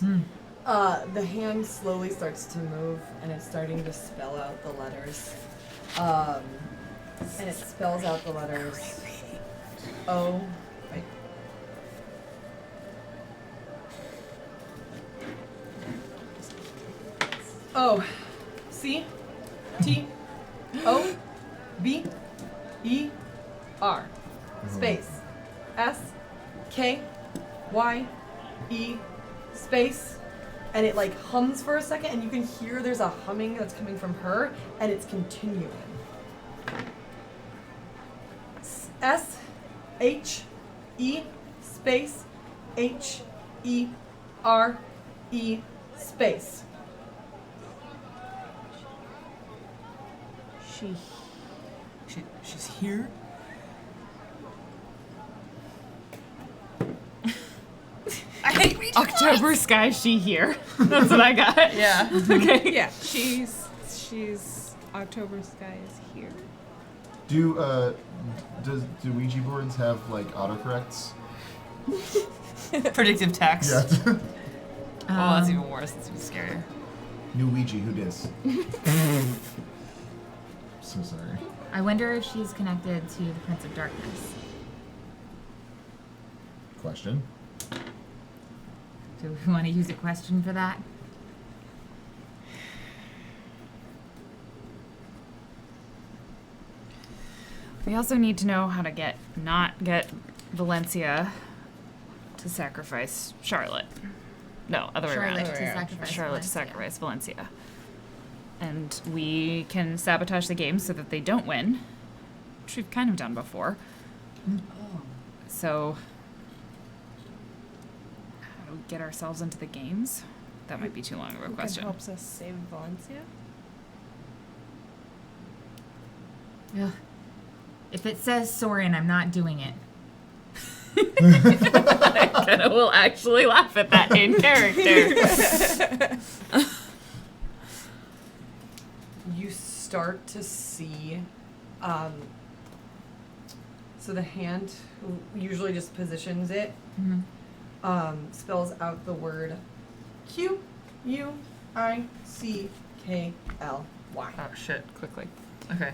The hand slowly starts to move, and it's starting to spell out the letters. And it spells out the letters O. Wait. O. C. T. O. B. E. R. Space. S. K. Y. E. Space. And it like hums for a second, and you can hear there's a humming that's coming from her, and it's continuing. S H E space H E R E space. She's here. I hate reading October sky, she here. That's what I got. Yeah. Okay. Yeah, she's October sky is here. Do Ouija boards have like autocorrects? Predictive text. Yeah. Oh, that's even worse. That's even scarier. New Ouija, who dis? So sorry. I wonder if she's connected to the Prince of Darkness. Question. Do we want to use a question for that? We also need to know how to not get Valencia to sacrifice Charlotte. No, other way Charlotte around. to sacrifice Charlotte to Valencia. sacrifice Valencia. And we can sabotage the game so that they don't win, which we've kind of done before. So, how do we get ourselves into the games? That might be too long of a question. Helps us save Valencia. Ugh. If it says Soren, I'm not doing it. I will actually laugh at that in character. You start to see, so the hand who usually just positions it, spells out the word Q-U-I-C-K-L-Y. Oh shit! Quickly. Okay.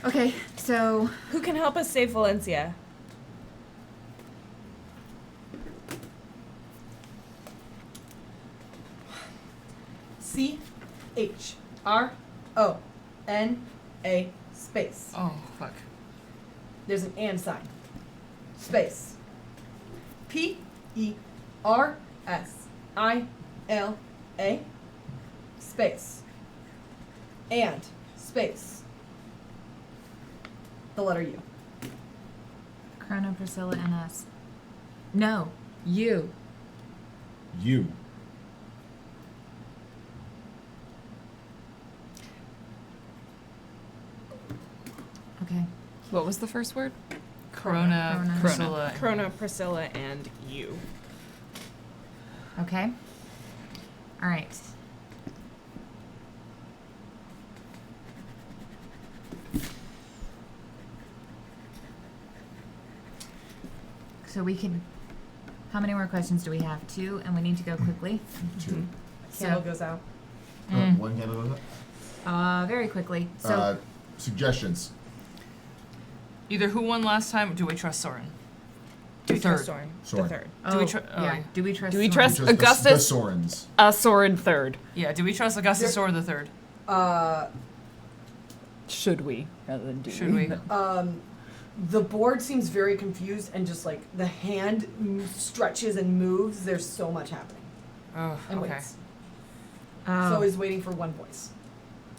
Okay, so Who can help us save Valencia? C-H-R-O-N-A space. Oh fuck. There's an and sign. Space. P-E-R-S-I-L-A space. And space. The letter U. Chrono, Priscilla, and us. No, you. You. Okay. What was the first word? Corona, Corona. Priscilla. Chrono, Priscilla, and you. Okay. All right. So we can. How many more questions do we have? 2, and we need to go quickly. 2. Candle goes out. One candle goes up. Very quickly. So Suggestions. Either who won last time, or do we trust Soren? Do we trust Third. Soren? Soren. The third. Do we yeah. Do we trust? Do we Soren? trust- Just Augustus- The Sorens. Soren third. Yeah. Do we trust Augustus Soren the third? Should we, rather than do Should we? The board seems very confused, and just like the hand stretches and moves. There's so much happening. Oh. And Okay. waits. So he's waiting for one voice.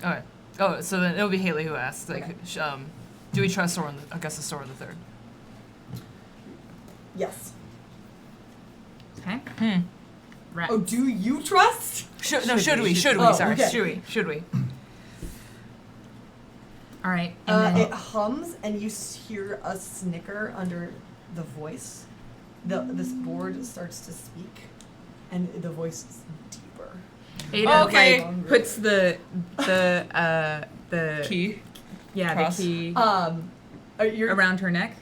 All right. Oh, so then it'll be Haley who asks. Like, Okay. do we trust Soren, Augustus Soren the third? Yes. Okay. Right. Oh, do you trust? Should we? Oh, Sorry. okay. Should we? All right. And It then, hums, and you hear a snicker under the voice. This board starts to speak, and the voice is deeper. Ada Okay. like puts the Key. yeah Cross. the key You're around her neck.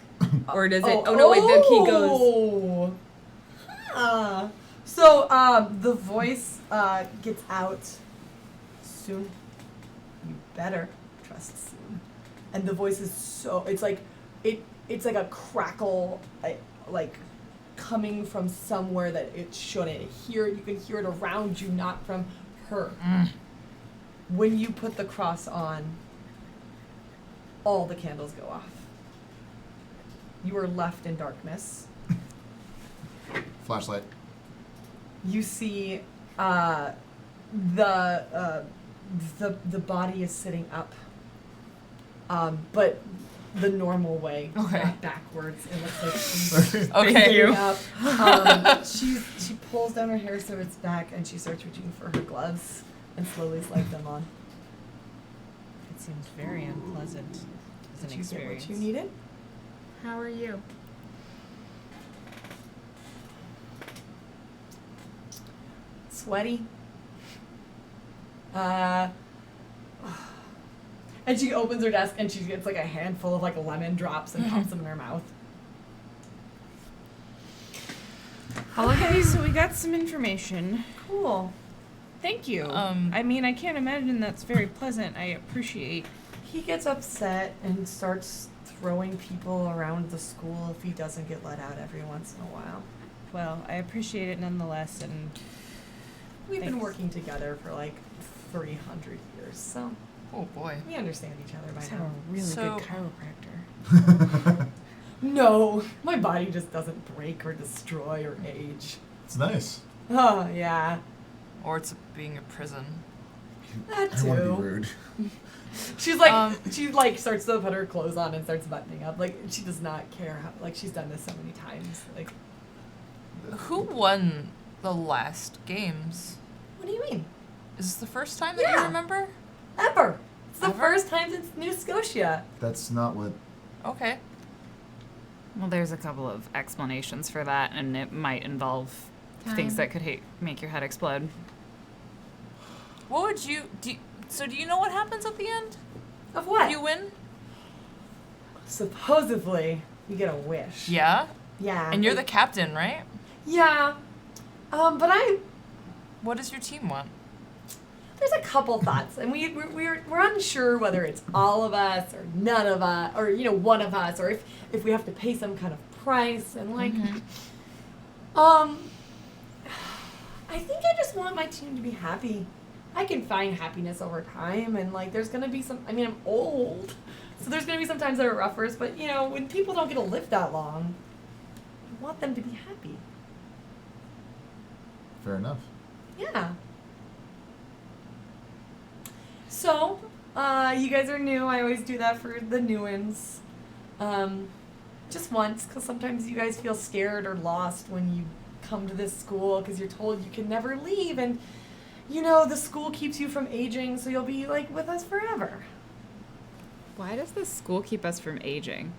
Or does it? Oh no! Wait, the key goes. So the voice gets out soon. You better trust soon. And the voice is so it's like a crackle like coming from somewhere that it shouldn't. You can hear it around you, not from her. When you put the cross on, all the candles go off. You are left in darkness. Flashlight. You see the body is sitting up, but the normal way, Okay. not backwards. It looks like she's Okay. sitting up. She pulls down her hair so it's back, and she starts reaching for her gloves and slowly slides them on. It seems very unpleasant as an Did you experience. get what you needed? How are you? Sweaty. And she opens her desk and she gets like a handful of like lemon drops and pops them in her mouth. Okay, so we got some information. Cool. Thank you. Um, I mean, I can't imagine that's very pleasant. I appreciate. He gets upset and starts throwing people around the school if he doesn't get let out every once in a while. Well, I appreciate it nonetheless, and We've been Thanks. working together for like 300 years, so Oh boy. we understand each other by I have now. a really So- good chiropractor. No, my body just doesn't break or destroy or age. It's nice. Oh, yeah. Or it's being a prison. That I don't want to too. be rude. She's like, Um, she like starts to put her clothes on and starts buttoning up. Like, she does not care how, like, she's done this so many times. Like, Who won the last games? what do you mean? Is this the first time that you Yeah. remember? Ever. It's the Ever? first time since New Scotia. That's not what. Okay. Well, there's a couple of explanations for that, and it might involve things Time. that could make your head explode. What would you do? Do you know what happens at the end? Of what? If you win? Supposedly, you get a wish. Yeah. Yeah. And you're the like- captain, right? Yeah. But What does your team want? there's a couple thoughts, and we're unsure whether it's all of us or none of us, or one of us, or if we have to pay some kind of price, and like, I think I just want my team to be happy. I can find happiness over time, and like, there's gonna be some. I mean, I'm old, so there's gonna be some times that are rougher. But when people don't get to live that long, I want them to be happy. Fair enough. Yeah. So, you guys are new. I always do that for the new ones. Just once, because sometimes you guys feel scared or lost when you come to this school because you're told you can never leave, and the school keeps you from aging, so you'll be like with us forever. Why does the school keep us from aging?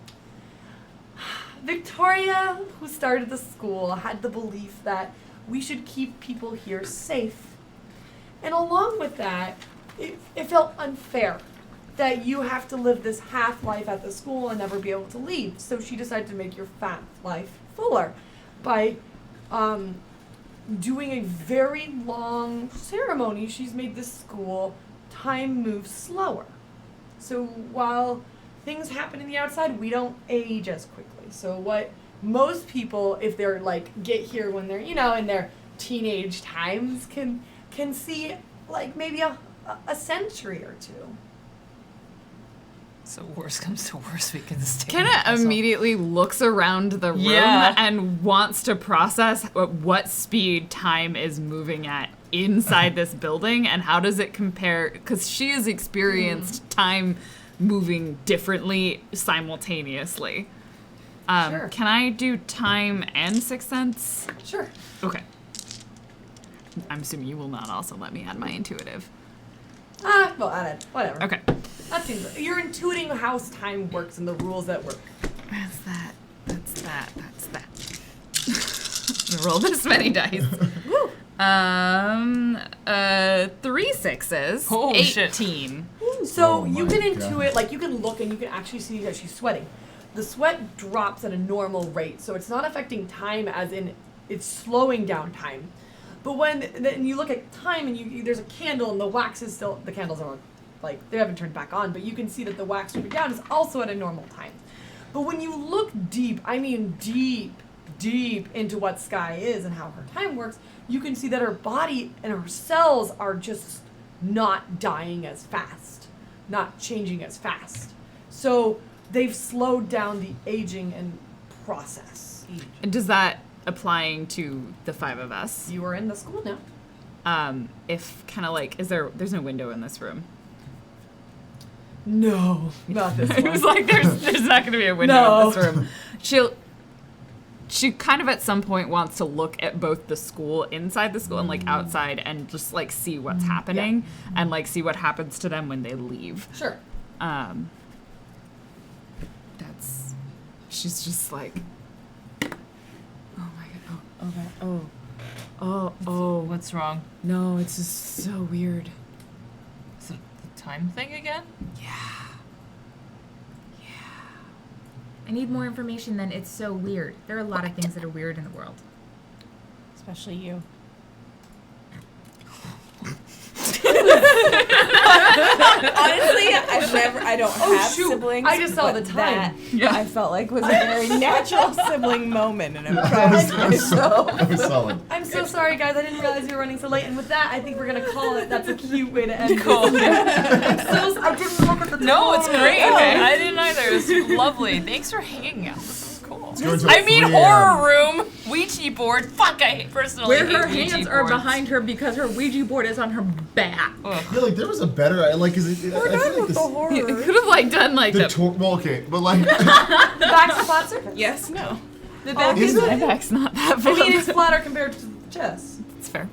Victoria, who started the school, had the belief that we should keep people here safe. And along with that, it felt unfair that you have to live this half life at the school and never be able to leave. So she decided to make your half life fuller by doing a very long ceremony. She's made this school time move slower. So while things happen in the outside, we don't age as quickly. So what most people, if they're like get here when they're in their teenage times, can see like maybe a century or two. So worst comes to worst, we can stay. Kenna immediately looks around the room Yeah. and wants to process what speed time is moving at inside this building and how does it compare, because she has experienced time moving differently simultaneously. Sure. Can I do time and Sixth Sense? Sure. Okay. I'm assuming you will not also let me add my intuitive. Well, add it. Whatever. Okay. That seems you're intuiting how time works and the rules that work. That's that. That's that. That's that. Roll this many dice. Woo! 3 sixes. Holy shit. 18. So Oh you my can God. intuit, like you can look and you can actually see that she's sweating. the sweat drops at a normal rate, so it's not affecting time as in it's slowing down time. But when then you look at time and there's a candle and the wax is still, the candles are like, they haven't turned back on, but you can see that the wax dripping down is also at a normal time. But when you look deep, I mean deep into what Sky is and how her time works, you can see that her body and her cells are just not dying as fast, not changing as fast. So they've slowed down the aging and process. And does that applying to the 5 of us? You are in the school now. If kind of like, there's no window in this room. No, not this It one. was like there's not going to be a window No. in this room. She kind of at some point wants to look at both the school, inside the school, and like outside, and just like see what's happening, and like see what happens to them when they leave. Sure. She's just like, oh my god, oh, What's wrong? no, it's just so weird. Is it the time thing again? I need more information than it's so weird. There are a lot of things that are weird in the world. Especially you. Honestly, I don't have shoot. siblings. I just saw but the time. That I felt like was a very natural sibling moment, and I'm That proud was, of that was, myself. that was solid. I'm so sorry, guys. I didn't realize you were running so late. And with that, I think we're gonna call it. That's a cute way to end. Cool. I didn't look at the No, it's time. great. Okay. I didn't either. It's lovely. Thanks for hanging out. This is cool. Let's go until I mean, 3 horror room, Ouija board. Fuck, I personally Where hate her Ouija hands are boards. behind her because her Ouija board is on her back. Ugh. Yeah, like there was a better. I like. Is it? I feel like this. You could have like done like The the. well, okay, but like. The back's a flat surface. Yes, no. The back Is is. it? My back's not that I far. mean, it's flatter compared to the chest. It's fair.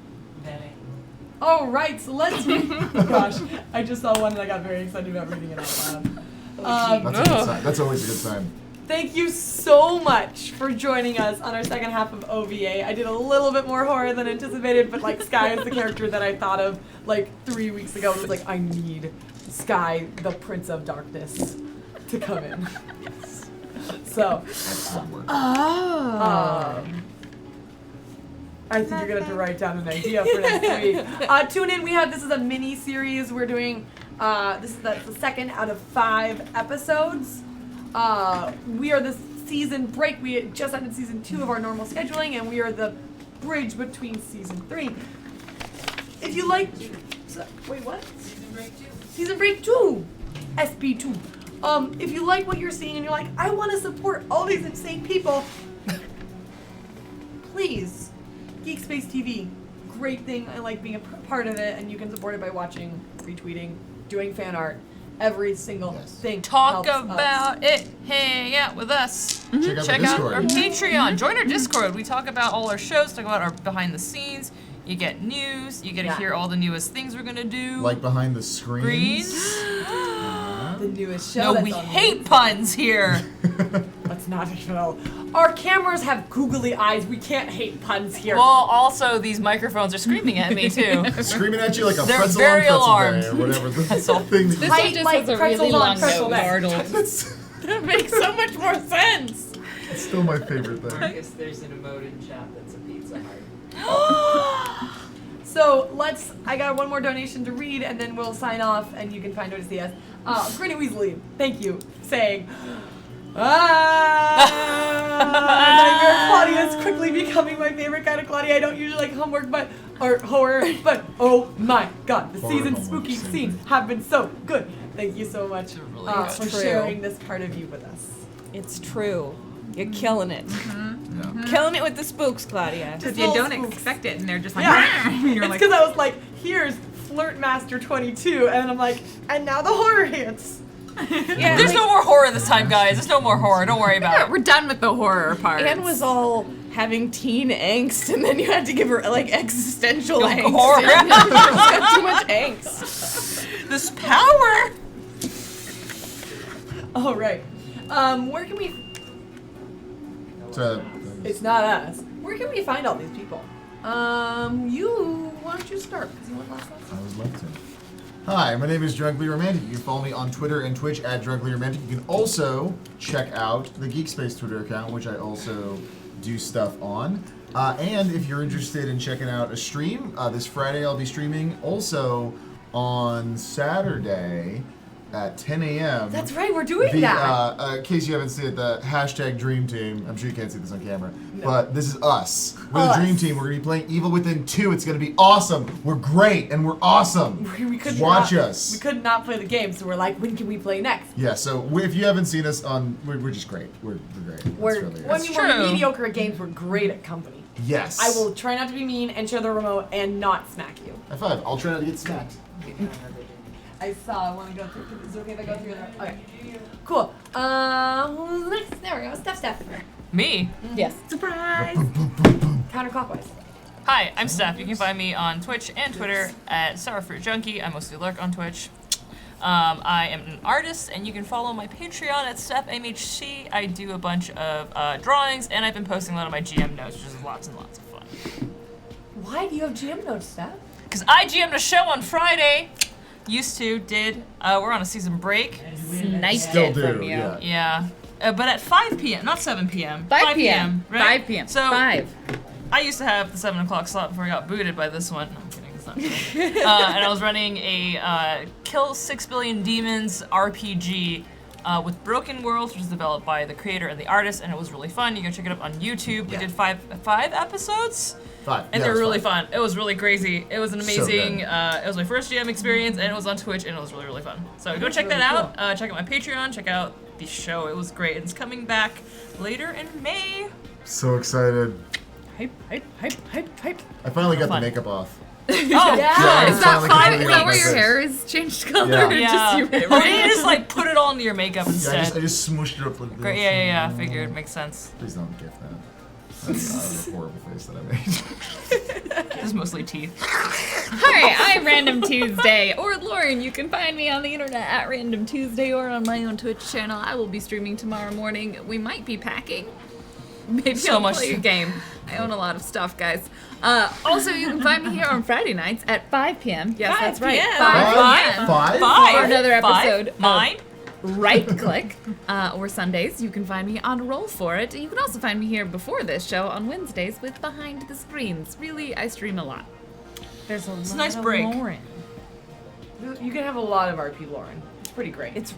All right, so let's. Gosh, I just saw one and I got very excited about reading it out loud. That's a good sign. That's always a good sign. Thank you so much for joining us on our second half of OVA. I did a little bit more horror than anticipated, but like Sky is the character that I thought of like 3 weeks ago. It was like, I need Sky, the Prince of Darkness, to come in. So, I think you're gonna have to write down an idea for next week. Tune in. This is a mini series. We're doing. This is the second out of 5 episodes. We are the season break. We just ended season 2 of our normal scheduling, and we are the bridge between season 3. If you like, wait, what? Season break 2. Season break 2. SP2. If you like what you're seeing and you're like, I want to support all these insane people, please, GeekSpaceTV, great thing. I like being a part of it, and you can support it by watching, retweeting, doing fan art. Every single thing. Talk helps about it. Hang out with us. Check out the Check out our Discord. Patreon. Join our Discord. We talk about all our shows, talk about our behind the scenes. You get news. You get to hear all the newest things we're gonna do. Like behind the screens. The newest show. No, that's we on hate puns here. Let's not even know. Our cameras have googly eyes. We can't hate puns here. Well, also these microphones are screaming at me too. Screaming at you like a They're pretzel very on pretzel alarmed. day or whatever the Pretzel. thing that This Height one just like has a pretzels really on long pretzel nose. day. that's That makes so much more sense. still my favorite thing. Marcus, there's an emote in chat that's a pizza heart. So I got one more donation to read, and then we'll sign off, and you can find out to see us. Granny Weasley, thank you, saying, Nightmare Claudia is quickly becoming my favorite kind of Claudia. I don't usually like homework, or horror, but oh my god, the Horror season's homework, spooky same scenes have been so good. Thank you so much really good. for True. sharing this part of you with us. It's true. You're killing it. Yeah. Killing it with the spooks, Claudia. Because Little you don't spooks. expect it, and they're just like, Yeah. and you're It's like, because I was like, here's Flirt Master 22, and I'm like, and now the horror hits. Yeah, There's no more horror this time, guys. There's no more horror. Don't worry about Yeah, it. we're done with the horror part. Anne was all having teen angst, and then you had to give her like existential No angst. horror. She's got too much angst. This power. All right. Where can we? So, It's not us. Where can we find all these people? Why don't you start? Because you went last. I would love to. Hi, my name is Drunkly Romantic. You can follow me on Twitter and Twitch at Drunkly Romantic. You can also check out the GeekSpace Twitter account, which I also do stuff on. And if you're interested in checking out a stream, this Friday I'll be streaming. Also on Saturday at 10 a.m. That's right, we're doing that. In case you haven't seen it, the hashtag Dream Team. I'm sure you can't see this on camera, but this is us. We're the Dream Team. We're gonna be playing Evil Within 2. It's gonna be awesome. We're great and we're awesome. We could Watch not, us. We could not play the game, so we're like, when can we play next? Yeah. So if you haven't seen us on, we're just great. We're great. That's We're, really it. when we were true. mediocre at games, we're great at company. Yes. I will try not to be mean and share the remote and not smack you. High five. I'll try not to get smacked. I saw. I want to go through. Is it okay if I go through there? Okay. Cool. Who's next? There we go. Steph. Me. Yes. Surprise! Counterclockwise. Hi, I'm Steph. You can find me on Twitch and Twitter at SourFruitJunkie. I mostly lurk on Twitch. I am an artist, and you can follow my Patreon at StephMHC. I do a bunch of drawings, and I've been posting a lot of my GM notes, which is lots and lots of fun. Why do you have GM notes, Steph? Because I GM'd a show on Friday. Used to, did. We're on a season break. Sniped Still it do. from you. Yeah. Yeah. But at 5 p.m., not 7 p.m. 5 p.m. Right? 5 p.m. So 5. I used to have the 7 o'clock slot before I got booted by this one. No, I'm kidding, it's not true. And I was running a Kill 6 Billion Demons RPG with Broken Worlds, which was developed by the creator and the artist, and it was really fun. You can check it up on YouTube. We did five episodes. 5. And Yeah, they were it's really 5. fun. It was really crazy. It was an So amazing, good. it was my first GM experience, and it was on Twitch, and it was really, really fun. So go check that out. Check out my Patreon, check out the show. It was great. It's coming back later in May. So excited. Hype. I finally got Fun. the makeup off. Oh, Yeah, Is that finally fine? completely Is that off where my your face. hair is changed color? Yeah. Or yeah. Just you, Or you just like put it all into your makeup Yeah, instead. I just smooshed it up like this. Great. Yeah. Figured. Makes sense. Please don't gift that. That's a horrible face that I made. It's mostly teeth. Hi, I'm Random Tuesday, or Lauren. You can find me on the internet at Random Tuesday or on my own Twitch channel. I will be streaming tomorrow morning. We might be packing. Maybe So I'll much play a stuff. game. I own a lot of stuff, guys. Also, you can find me here on Friday nights at 5 p.m. Yes, 5 that's right. p.m. 5 p.m. Five? For another episode of Mine. Right Click, or Sundays. You can find me on Roll For It. You can also find me here before this show on Wednesdays with Behind the Screens. Really, I stream a lot. There's a lot It's a nice of break. Lauren. You can have a lot of RP Lauren. It's pretty great. It's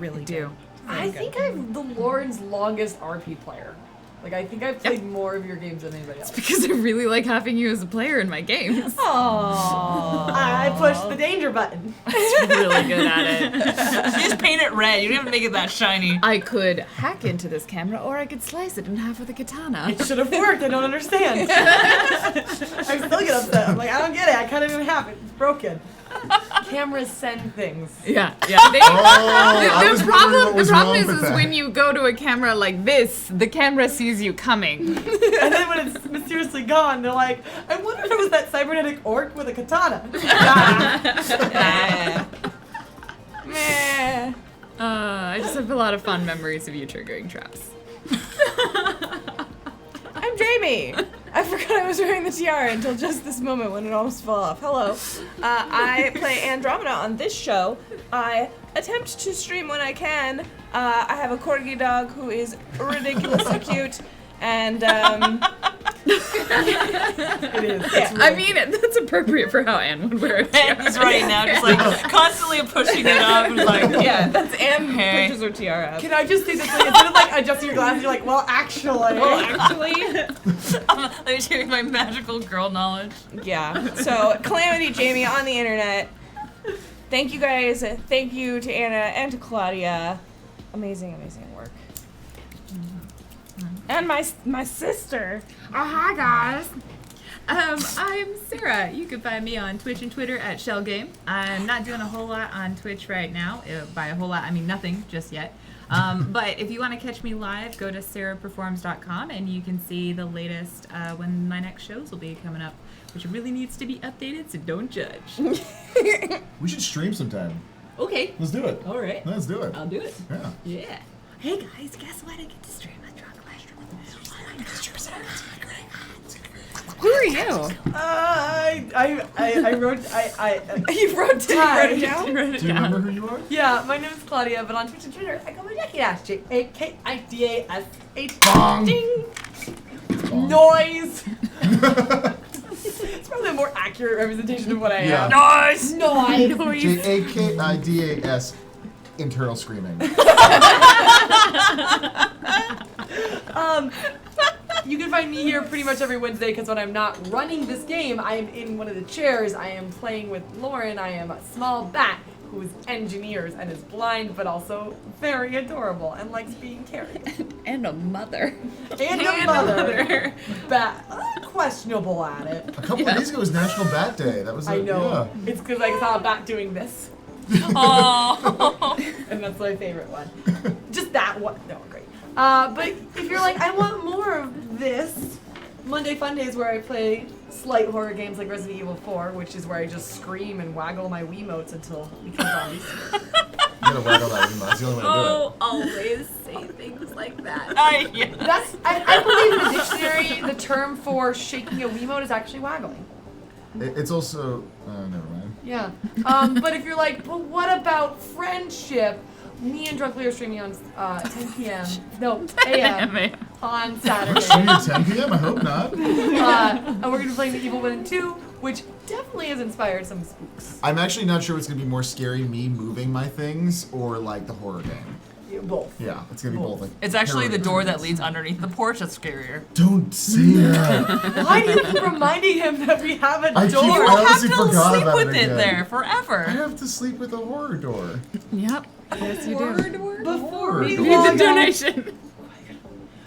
really do. I think I'm the Lauren's longest RP player. Like, I think I've played more of your games than anybody else. Because I really like having you as a player in my games. Aww. I pushed the danger button. Really good at it. You just paint it red. You don't even make it that shiny. I could hack into this camera, or I could slice it in half with a katana. It should have worked. I don't understand. I still get upset. I'm like, I don't get it. I cut it in half. It's broken. Cameras send things. Yeah. They, I was the wondering what problem was is wrong with that. when you go to a camera like this, the camera sees you coming. And then when it's mysteriously gone, they're like, I wonder if it was that cybernetic orc with a katana. Meh. I just have a lot of fun memories of you triggering traps. I'm Jamie. I forgot I was wearing the tiara until just this moment when it almost fell off. Hello. I play Andromeda on this show. I attempt to stream when I can. I have a corgi dog who is ridiculously cute. And, It is. yeah. I mean, that's appropriate for how Anne would wear it. And he's right now, just like constantly pushing it up. And like, Yeah, that's Anne Hey. pushes her tiara up. Can I just say this thing? Instead of like adjusting your glasses, you're like, well, actually. let me show you my magical girl knowledge. Yeah. So, Calamity Jamie on the internet. Thank you guys. Thank you to Anna and to Claudia. Amazing work. And my sister. Oh, hi guys. I'm Sarah. You can find me on Twitch and Twitter at ShellGame. I'm not doing a whole lot on Twitch right now. By a whole lot, I mean nothing just yet. But if you want to catch me live, go to sarahperforms.com and you can see the latest when my next shows will be coming up, which really needs to be updated, so don't judge. We should stream sometime. Okay. Let's do it. All right. Let's do it. I'll do it. Yeah. Yeah. Hey guys, guess what? I get to stream a drunk. Who are are you? I wrote You wrote it down? Write it Do you down. remember who you are? Yeah, my name is Claudia, but on Twitch and Twitter, I go by Jackie Dash. JAKIDASH. Bong. Ding. Noise. It's probably a more accurate representation of what I Yeah. am. Nice! Noise. JAKIDAS. Internal screaming. You can find me here pretty much every Wednesday because when I'm not running this game, I am in one of the chairs. I am playing with Lauren. I am a small bat who is engineers and is blind but also very adorable and likes being carried. And a mother. And a mother. Bat. Questionable at it. A couple of days ago was National Bat Day. That was I know. Yeah. It's because I saw a bat doing this. Oh. And that's my favorite one. Just that one. No, great. But if you're like, I want more of this, Monday Fun Day is where I play slight horror games like Resident Evil 4, which is where I just scream and waggle my Wiimotes until we become zombies. You gotta waggle that Wiimote. That's the only way to Oh, always say things like that. Yeah. That's, I believe in the dictionary, the term for shaking a Wiimote is actually waggling. do it. It's also. Never mind. Yeah. But if you're like, but what about friendship? Me and Drunkly are streaming on 10 p.m. No, a.m. on Saturday. Streaming at 10 p.m. I hope not. And we're going to be playing The Evil Within 2, which definitely has inspired some spooks. I'm actually not sure what's gonna be more scary, me moving my things or like the horror game. Yeah, both. Yeah, it's gonna be both. Like, It's actually the terror door that games. leads underneath the porch that's scarier. Don't say that. Why do you keep reminding him that we have a I keep door? You will have honestly to forgot sleep about with it it again. there I forever. have to sleep with a horror door. Yep. Yes, you do. Before we Horror log door. off, Donation.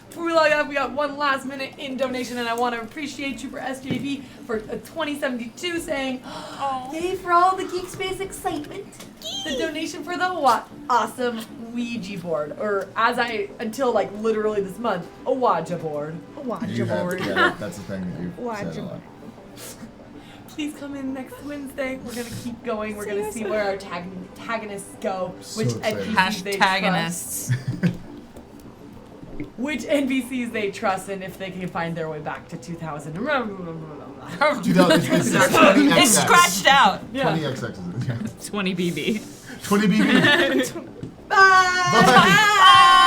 before we log off, we got one last minute in donation, and I want to appreciate Trooper SJV for 2072 saying, "Yay for all the Geek Space excitement." The donation for the what? Awesome Ouija board, or until like literally this month, a Ouija board. A Ouija You have board. to, yeah, that's the thing that you've said a lot. Please come in next Wednesday. We're gonna keep going. We're gonna see where our antagonists go, So which excited. NPCs they trust, Hashtagonists. which NPCs they trust, and if they can find their way back to 2000. 2000, it's 20 It's scratched out. 20 XX is it? Yeah. 20 BB. 20 BB. Bye. Bye.